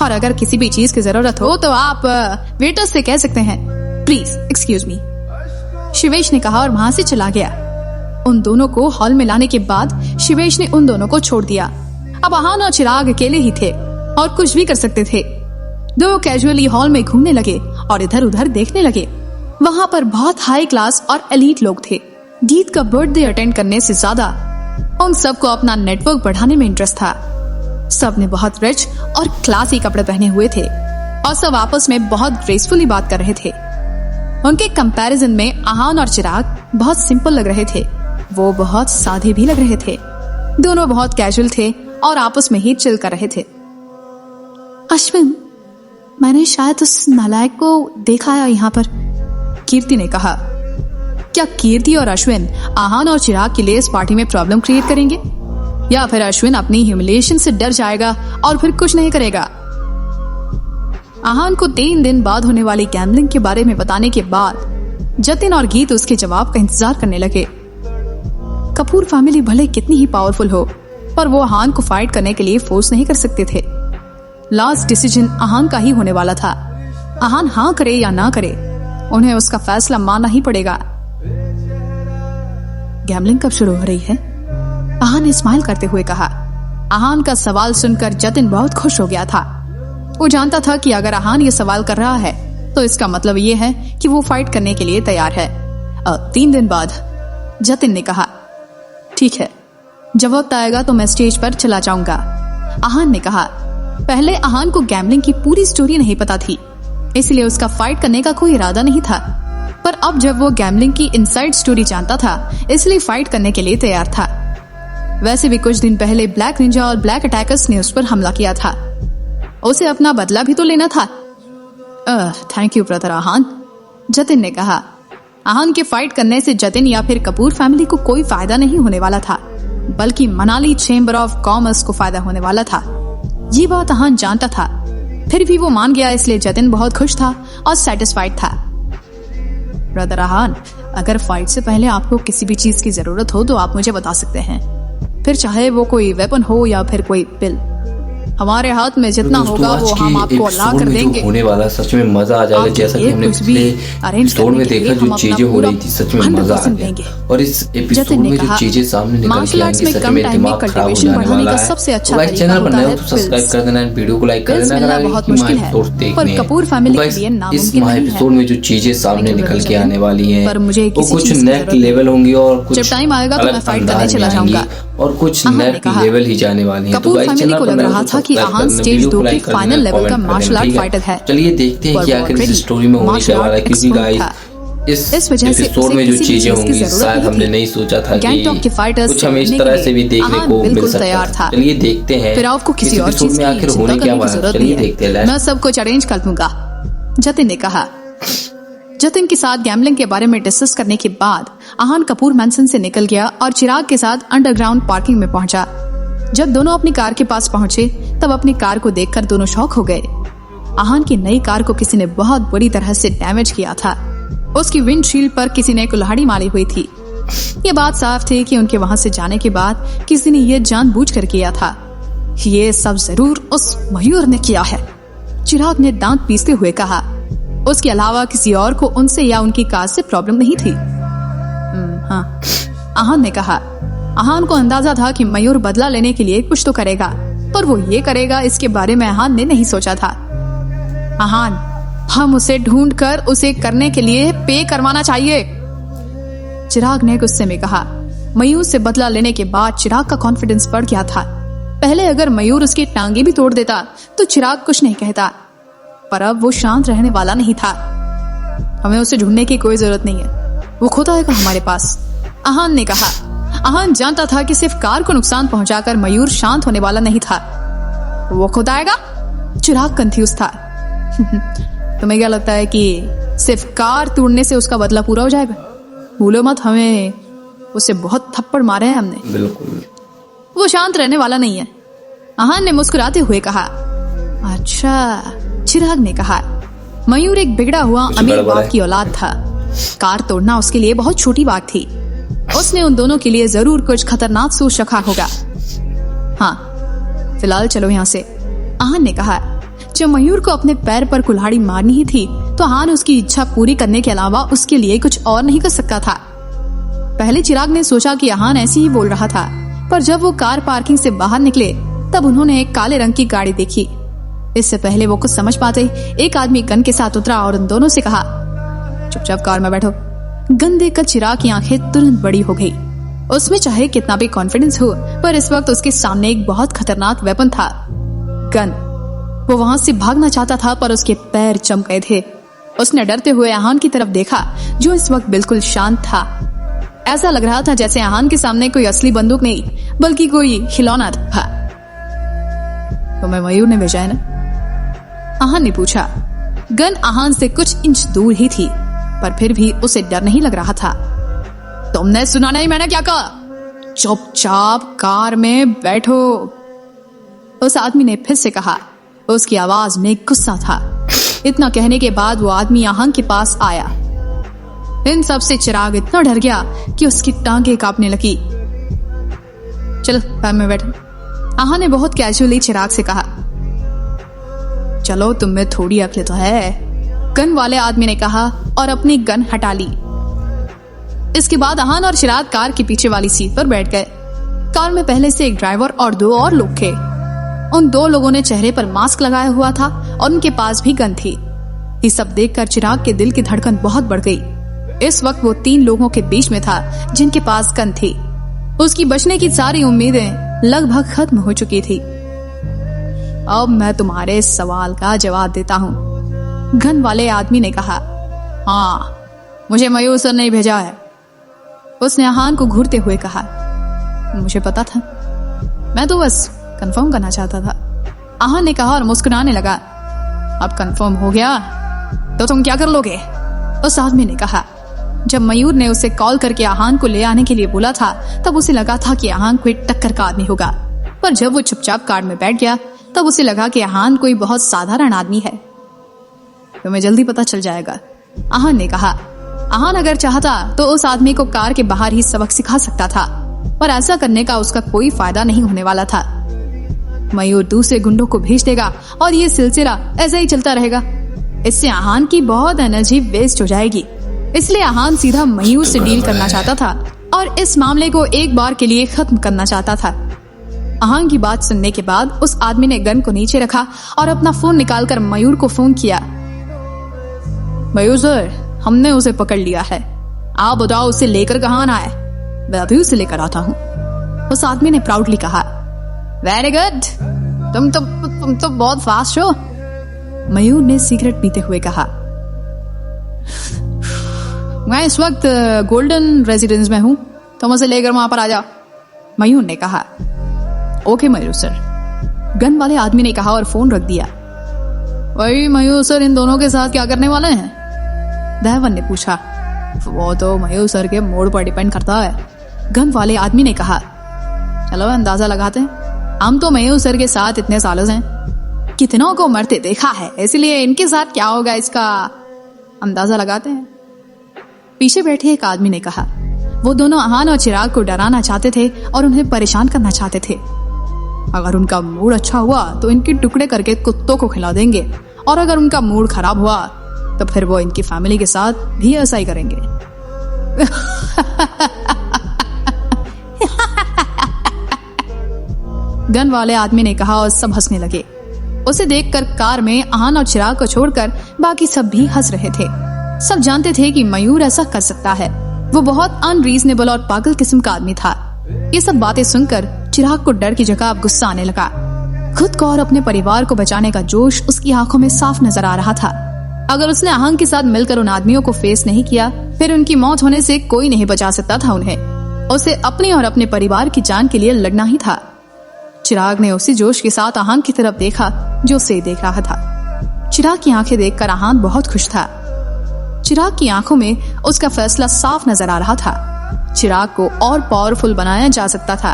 और अगर किसी भी चीज की जरूरत हो तो आप वेटर से कह सकते हैं। प्लीज एक्सक्यूज मी, शिवेश ने कहा और वहां से चला गया। उन दोनों को हॉल में लाने के बाद शिवेश ने उन दोनों को छोड़ दिया। अब आहान और चिराग अकेले ही थे और कुछ भी कर सकते थे। दो कैजुअली हॉल में घूमने लगे और इधर उधर देखने लगे। वहां पर बहुत हाई क्लास और एलीट लोग थे। गीत का बर्थडे अटेंड करने से ज्यादा उन सबको अपना नेटवर्क बढ़ाने में इंटरेस्ट था। सब ने बहुत रिच और क्लासी कपड़े पहने हुए थे और सब आपस में बहुत ग्रेसफुली बात कर रहे थे। उनके कंपैरिजन में आहान और चिराग बहुत सिंपल लग रहे थे। वो बहुत सादे भी लग रहे थे। दोनों बहुत कैजुअल थे और आपस में ही चिल कर रहे थे। अश्विन, मैंने शायद उस नालायक को देखा है यहाँ पर, कीर्ति ने कहा। क्या कीर्ति और अश्विन आहान और चिराग के लिए इस पार्टी में प्रॉब्लम क्रिएट करेंगे, या फिर अश्विन अपनी ह्यूमिलिएशन से डर जाएगा और फिर कुछ नहीं करेगा? आहान को 3 दिन बाद होने वाली गैम्बलिंग के बारे में बताने के बाद जतिन और गीत उसके जवाब का इंतजार करने लगे। कपूर फैमिली भले कितनी ही पावरफुल हो, पर वो आहान को फाइट करने के लिए फोर्स नहीं कर सकते थे। लास्ट डिसीजन आहान का ही होने वाला था। आहान हाँ करे या ना करे, उन्हें उसका फैसला मानना ही पड़ेगा। गैम्बलिंग कब शुरू हो रही है? आहान ने स्माइल करते हुए कहा। आहान का सवाल सुनकर जतिन बहुत खुश हो गया था। वो जानता था कि अगर आहान ये सवाल कर रहा है तो इसका मतलब ये है कि वो फाइट करने के लिए तैयार है। 3 दिन बाद जतिन ने कहा, ठीक है, जब वक्त आएगा तो मैं स्टेज पर चला जाऊंगा। आहान ने कहा। पहले आहान को गैम्बलिंग की पूरी स्टोरी नहीं पता थी, इसलिए उसका फाइट करने का कोई इरादा नहीं था। पर अब जब वो गैम्बलिंग की इनसाइड स्टोरी जानता था, इसलिए फाइट करने के लिए तैयार था। वैसे भी कुछ दिन पहले ब्लैक निंजा और ब्लैक अटैकर्स ने उस पर हमला किया था। उसे अपना बदला भी तो लेना था। थैंक यू ब्रदर आहान, जतिन ने कहा। आहान के फाइट करने से जतिन या फिर कपूर फैमिली को कोई फायदा नहीं होने वाला था, बल्कि मनाली चेंबर ऑफ कॉमर्स को फायदा होने वाला था। ये बात आहान जानता था, फिर भी वो मान गया, इसलिए जतिन बहुत खुश था और सेटिस्फाइड था। ब्रदर आहान, अगर फाइट से पहले आपको किसी भी चीज की जरूरत हो तो आप मुझे बता सकते हैं, फिर चाहे वो कोई वेपन हो या फिर कोई पिल। हमारे हाथ में जितना दोस्तों, होगा आज वो के हम आपको ला एपिसोड कर में जो देंगे। होने वाला सच में मजा आ जाएगा। आपके जैसा कि लिए हमने कुछ भी पिछले arrange एपिसोड में करने के देखा लिए जो हम चीजें अपना हो रही पूरा थी सच में मजा आ 100% गया। देंगे। और इस एपिसोड जतिन ने में जो कहा, चीजें सामने निकल के मार्शल आर्ट्स आएंगी में सच कम में टाइम में दिमाग खराब हो कल्टीवेशन जाने बढ़ाने वाला का है। सबसे अच्छा तो गाइस तरीका चैनल पर होता नए हो है तो सब्सक्राइब फिल्म्स। कर देना, वीडियो को लाइक कर फिल्म्स देना मिलना अगर बहुत आपको मुश्किल है, एपिसोड देखने पर हैं। कपूर तो फैमिली के गाइस, लिए इस नामुमकिन नहीं है। एपिसोड में जो चीजें सामने लेकिन निकल के जतिन, आने वाली हैं पर मुझे वो किसी कुछ चीज़ की नेक्स्ट जरूरत लेवल होंगी और कुछ जब टाइम आएगा तो मैं अलग फाइट करने अंदाज चला में जाऊंगा। आएंगी और कुछ आहान ने नेक्स्ट कहा, लेवल ही जाने वाली हैं। तो कपूर गाइस फैमिली चैनल को पर लग नए हो रहा तो था कि सब्सक्राइब कर आहान देना, स्टेज वीडियो 2 को की लाइक कर फाइनल देना, लेवल का कमेंट कर मार्शल देना, आर्ट ठीक है? फाइटर है। चलिए देखते हैं पर कि वो आखिर इस already स्टोरी में होने martial क्या वाला है, art क्योंकि expert गाइस था। इस इस वजह से एपिसोड उसे में जो किसी भी चीजें चीज़ की होंगी जरूरत शायद नहीं हमने थी। नहीं सोचा था गैंगटॉक के कि फाइटर्स कुछ से हमें इस लड़ने तरह के से भी लिए देखने आहान को मिल बिल्कुल सकता तैयार था। चलिए देखते हैं फिर आपको किसी इस और एपिसोड चीज में की आखिर चिंता होने क्या करने की वाला है। जरूरत चलिए नहीं देखते हैं है। मैं सब कुछ अरेंज कर दूंगा, जतिन ने कहा। जतिन के साथ गैम्बलिंग के बारे में डिस्कस करने के बाद आहान कपूर मैंसन से निकल गया और चिराग के साथ अंडरग्राउंड पार्किंग में पहुंचा। जब दोनों अपनी कार के पास पहुंचे तब अपनी कार को देखकर दोनों शॉक हो गए। आहान की नई कार को किसी ने बहुत बुरी तरह से डैमेज किया था। उसकी विंडशील्ड पर किसी ने कुल्हाड़ी मारी हुई थी। ये बात साफ थी कि उनके वहां से जाने के बाद किसी ने ये जानबूझकर किया था। ये सब जरूर उस मयूर ने किया है, चिराग ने दांत पीसते हुए कहा। उसके अलावा किसी और को उनसे या उनकी कार से प्रॉब्लम नहीं थी। हाँ, आहान ने कहा। आहान को अंदाजा था कि मयूर बदला लेने के लिए कुछ तो करेगा, पर वो ये करेगा इसके बारे में आहान ने नहीं सोचा था। आहान, हम उसे ढूंढकर उसे करने के लिए पे करवाना चाहिए, चिराग ने गुस्से में कहा। मयूर से बदला लेने के बाद चिराग का कॉन्फिडेंस बढ़ गया था। पहले अगर मयूर उसकी टांगे भी तोड़ देता तो चिराग कुछ नहीं कहता, पर अब वो शांत रहने वाला नहीं था। हमें उसे ढूंढने की कोई जरूरत नहीं है, वो खुद आएगा हमारे पास, आहान ने कहा। आहान जानता था कि सिर्फ कार को नुकसान पहुंचाकर मयूर शांत होने वाला नहीं था। वो खुद आएगा? चिराग कंफ्यूज था। तुम्हें क्या लगता है कि सिर्फ कार तोड़ने से उसका बदला पूरा हो जाएगा? भूलो मत, हमें उसे बहुत थप्पड़ मारे हैं हमने। बिल्कुल, वो शांत रहने वाला नहीं है, आहान ने मुस्कुराते हुए कहा। अच्छा, चिराग ने कहा। मयूर एक बिगड़ा हुआ अमीर बाप की औलाद था। कार तोड़ना उसके लिए बहुत छोटी बात थी। उसने उन दोनों के लिए जरूर कुछ खतरनाक सोच रखा होगा। हाँ, फिलहाल चलो यहाँ से, आहान ने कहा। जब मयूर को अपने पैर पर कुल्हाड़ी मारनी ही थी तो आहान उसकी इच्छा पूरी करने के अलावा उसके लिए कुछ और नहीं कर सकता था। पहले चिराग ने सोचा कि आहान ऐसे ही बोल रहा था, पर जब वो कार पार्किंग से बाहर निकले तब उन्होंने एक काले रंग की गाड़ी देखी। इससे पहले वो कुछ समझ पाते एक आदमी गन के साथ उतरा और उन दोनों से कहा, चुपचाप कार में बैठो। गन देखकर चिराग की आंखें तुरंत बड़ी हो गई। उसमें चाहे कितना भी कॉन्फिडेंस हो, पर इस वक्त उसके सामने एक बहुत खतरनाक वेपन था, गन। वो वहां से भागना चाहता था पर उसके पैर चम गए थे। उसने डरते हुए आहान की तरफ देखा जो इस वक्त बिल्कुल शांत था। ऐसा लग रहा था जैसे आहान के सामने कोई असली बंदूक नहीं बल्कि कोई खिलौना था। तुम्हें मयूर ने भेजा है ना? आहान ने पूछा। गन आहान से कुछ इंच दूर ही थी, पर फिर भी उसे डर नहीं लग रहा था। तुमने सुना नहीं मैंने क्या कहा? चुपचाप कार में बैठो, उस आदमी ने फिर से कहा। उसकी आवाज में गुस्सा था। इतना कहने के बाद वो आदमी आहान के पास आया। इन सब से चिराग इतना डर गया कि उसकी टांगें कांपने लगी। चलो कार में बैठो, आहान ने बहुत कैजुअली चिराग से कहा। चलो, तुम में थोड़ी अक्ल तो है, गन वाले आदमी ने कहा और अपनी गन हटा ली। इसके बाद आहान और चिराग कार के पीछे वाली सीट पर बैठ गए। कार में पहले से एक ड्राइवर और 2 और लोग थे। उन 2 लोगों ने चेहरे पर मास्क लगाया हुआ था और उनके पास भी गन थी। ये सब देखकर चिराग के दिल की धड़कन बहुत बढ़ गई। इस वक्त वो 3 लोगों के बीच में था जिनके पास गन थी। उसकी बचने की सारी उम्मीदें लगभग खत्म हो चुकी थी। अब मैं तुम्हारे इस सवाल का जवाब देता हूँ, गन वाले आदमी ने कहा। हाँ, मुझे मयूर सर ने भेजा है, उसने आहान को घूरते हुए कहा। मुझे पता था, मैं तो बस कंफर्म करना चाहता था, आहान ने कहा और मुस्कुराने लगा। अब कंफर्म हो गया तो तुम क्या कर लोगे? उस आदमी ने कहा। जब मयूर ने उसे कॉल करके आहान को ले आने के लिए बोला था तब उसे लगा था कि आहान कोई टक्कर का आदमी होगा, पर जब वो चुपचाप कार में बैठ गया तब उसे लगा कि आहान कोई बहुत साधारण आदमी है। तुम्हें जल्दी पता चल जाएगा, आहान ने कहा। आहान अगर चाहता तो उस आदमी को कार के बाहर ही सबक सिखा सकता था, पर ऐसा करने का उसका कोई फायदा नहीं होने वाला था। मयूर दूसरे गुंडों को भेज देगा और ये सिलसिला ऐसा ही चलता रहेगा। इससे आहान की बहुत एनर्जी वेस्ट हो जाएगी। इसलिए आहान सीधा मयूर से डील करना चाहता था और इस मामले को एक बार के लिए खत्म करना चाहता था। आहान की बात सुनने के बाद उस आदमी ने गन को नीचे रखा और अपना फोन निकालकर मयूर को फोन किया। मयूर सर, हमने उसे पकड़ लिया है। आप बताओ उसे लेकर कहाँ आना है? मैं अभी उसे लेकर आता हूँ, उस आदमी ने प्राउडली कहा। वेरी गुड, तुम तो बहुत फास्ट हो, मयूर ने सिगरेट पीते हुए कहा। मैं इस वक्त गोल्डन रेजिडेंस में हूँ, तुम उसे लेकर वहां पर आ जाओ, मयूर ने कहा। ओके मयूर सर, गन वाले आदमी ने कहा और फोन रख दिया। वही मयूर सर, इन दोनों के साथ क्या करने वाले हैं? दहवन ने पूछा। वो तो मयूर सर के मूड पर डिपेंड करता है, गन वाले आदमी ने कहा। चलो अंदाजा लगाते हैं, हम तो मयूर सर के साथ इतने सालों से हैं, कितनों को मरते देखा है, इसलिए इनके साथ क्या होगा इसका अंदाजा लगाते हैं, पीछे बैठे एक आदमी ने कहा। वो दोनों आहान और चिराग को डराना चाहते थे और उन्हें परेशान करना चाहते थे। अगर उनका मूड अच्छा हुआ तो इनके टुकड़े करके कुत्तों को खिला देंगे, और अगर उनका मूड खराब हुआ तो फिर वो इनकी फैमिली के साथ भी ऐसा ही करेंगे। गन वाले आदमी ने कहा और सब हंसने लगे। उसे देखकर कार में आहान और चिराग को छोड़कर बाकी सब भी हंस रहे थे। सब जानते थे कि मयूर ऐसा कर सकता है। वो बहुत अनरीजनेबल और पागल किस्म का आदमी था। ये सब बातें सुनकर चिराग को डर की जगह अब गुस्सा आने लगा। खुद को और अपने परिवार को बचाने का जोश उसकी आंखों में साफ नजर आ रहा था। अगर उसने आहान के साथ मिलकर उन आदमियों को फेस नहीं किया, फिर उनकी मौत होने से कोई नहीं बचा सकता था उन्हें। उसे अपने और अपने परिवार की जान के लिए लड़ना ही था। चिराग ने उसी जोश के साथ आहान की तरफ देखा जो उसे देख रहा था। चिराग की आंखें देखकर आहान बहुत खुश था। चिराग की आंखों में उसका फैसला साफ नजर आ रहा था। चिराग को और पावरफुल बनाया जा सकता था।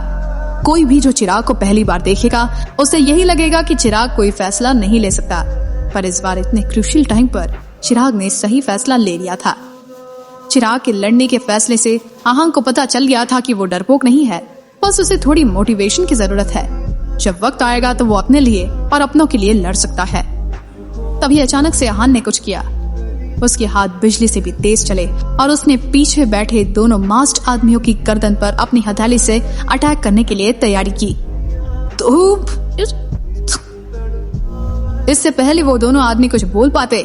कोई भी जो चिराग को पहली बार देखेगा उसे यही लगेगा कि चिराग कोई फैसला नहीं ले सकता, पर इस बार इतने क्रूशियल टाइम पर चिराग ने सही फैसला ले लिया था। चिराग के लड़ने के फैसले से आहान को पता चल गया था कि वो डरपोक नहीं है, बस उसे थोड़ी मोटिवेशन की जरूरत है। जब वक्त आएगा तो वो अपने लिए और अपनों के लिए लड़ सकता है। तभी अचानक से आहान ने कुछ किया। उसके हाथ बिजली से भी तेज चले और उसने पीछे बैठे दोनों मास्ड आदमियों की गर्दन पर अपनी हथेली से अटैक करने के लिए तैयारी की। इससे पहले वो दोनों आदमी कुछ बोल पाते,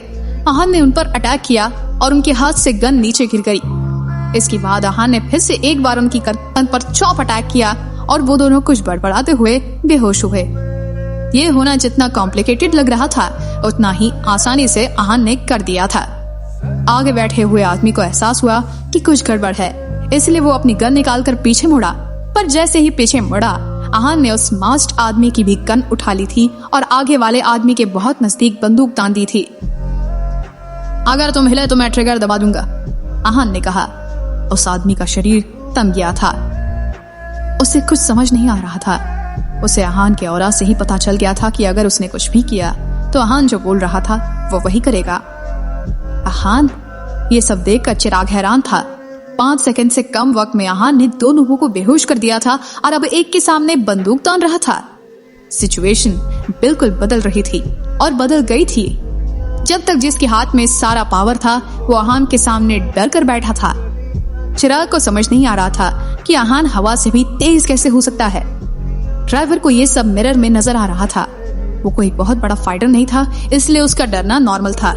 आहान ने उन पर अटैक किया और उनके हाथ से गन नीचे गिर गई। इसके बाद आहान ने फिर से एक बार उनकी गर्दन पर चॉप अटैक किया और वो दोनों कुछ बड़बड़ाते हुए बेहोश हुए। ये होना जितना कॉम्प्लिकेटेड लग रहा था उतना ही आसानी से आहान ने कर दिया था। आगे बैठे हुए आदमी को एहसास हुआ कि कुछ गड़बड़ है, इसलिए वो अपनी गन निकालकर पीछे मुड़ा। पर जैसे ही पीछे मुड़ा, आहान ने उस मास्ड आदमी की भी गन उठा ली थी और आगे वाले आदमी के बहुत नजदीक बंदूक तान दी थी। अगर तुम हिले तो मैं ट्रिगर दबा दूंगा, आहान ने कहा। उस आदमी का शरीर थम गया था। उसे कुछ समझ नहीं आ रहा था। उसे आहान के औरा से ही पता चल गया था कि अगर उसने कुछ भी किया तो आहान जो बोल रहा था वो वही करेगा। आहान, ये सब देखकर चिराग हैरान था। 5 सेकंड से कम वक्त में आहान ने 2 लोगों को बेहोश कर दिया था और अब एक के सामने बंदूक तान रहा था। सिचुएशन बिल्कुल बदल रही थी और बदल गई थी। जब तक जिसके हाथ में सारा पावर था वो आहान के सामने डर कर बैठा था। चिराग को समझ नहीं आ रहा था कि आहान हवा से भी तेज कैसे हो सकता है। ड्राइवर को ये सब मिरर में नजर आ रहा था। वो कोई बहुत बड़ा फाइटर नहीं था, इसलिए उसका डरना नॉर्मल था।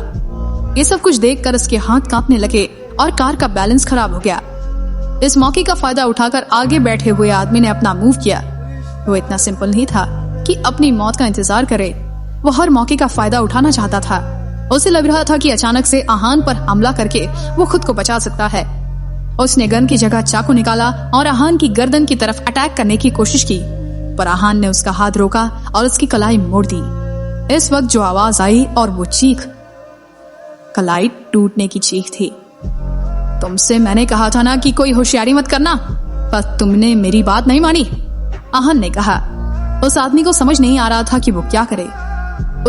ये सब कुछ देखकर उसके हाथ कांपने लगे और कार का बैलेंस खराब हो गया। इस मौके का फायदा उठाकर आगे बैठे हुए आदमी ने अपना मूव किया। वो इतना सिंपल नहीं था कि अपनी मौत का इंतजार करे। वो हर मौके का फायदा उठाना चाहता था। उसे लग रहा था कि अचानक से आहान पर हमला करके वो खुद को बचा सकता है। उसने गन की जगह चाकू निकाला और आहान की गर्दन की तरफ अटैक करने की कोशिश की, पर आहान ने उसका हाथ रोका और उसकी कलाई मोड़ दी। इस वक्त जो आवाज आई और वो चीख कलाई टूटने की चीख थी। तुमसे मैंने कहा था ना कि कोई होशियारी मत करना, पर तुमने मेरी बात नहीं मानी, आहान ने कहा। उस आदमी को समझ नहीं आ रहा था कि वो क्या करे।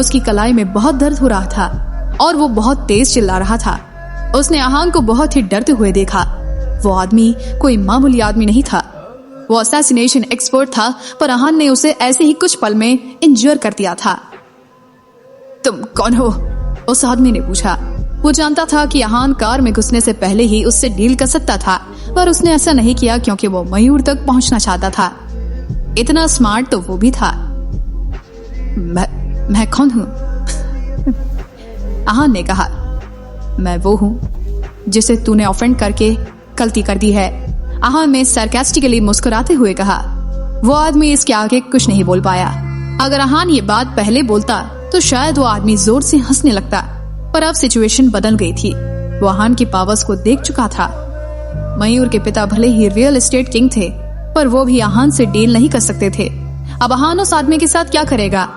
उसकी कलाई में बहुत दर्द हो रहा था और वो बहुत तेज चिल्ला रहा था। उसने आहान को बहुत ही डरते हुए देखा। वो आदमी कोई मामूली आदमी नहीं था। वो असैसिनेशन एक्सपर्ट था, पर आहान ने उसे ऐसे ही कुछ पल में इंजर कर दिया था। तुम कौन हो? उस आदमी ने पूछा। वो जानता था कि आहान कार में घुसने से पहले ही उससे डील कर सकता था, पर उसने ऐसा नहीं किया क्योंकि वो मयूर तक पहुंचना चाहता था। इतना स्मार्ट तो वो भी था। मैं कौन हूं? आहान ने कहा, मैं वो हूं जिसे तूने ऑफेंड करके गलती कर दी है। आहान ने सरकास्टिकली मुस्कुराते हुए कहा। वो आदमी इसके आगे कुछ नहीं बोल पाया। अगर आहान ये बात पहले बोलता तो शायद वो आदमी जोर से हंसने लगता, पर अब सिचुएशन बदल गई थी। वो आहान की पावर्स को देख चुका था। मयूर के पिता भले ही रियल एस्टेट किंग थे, पर वो भी आहान से डील नहीं कर सकते थे। अब आहान उस आदमी के साथ क्या करेगा?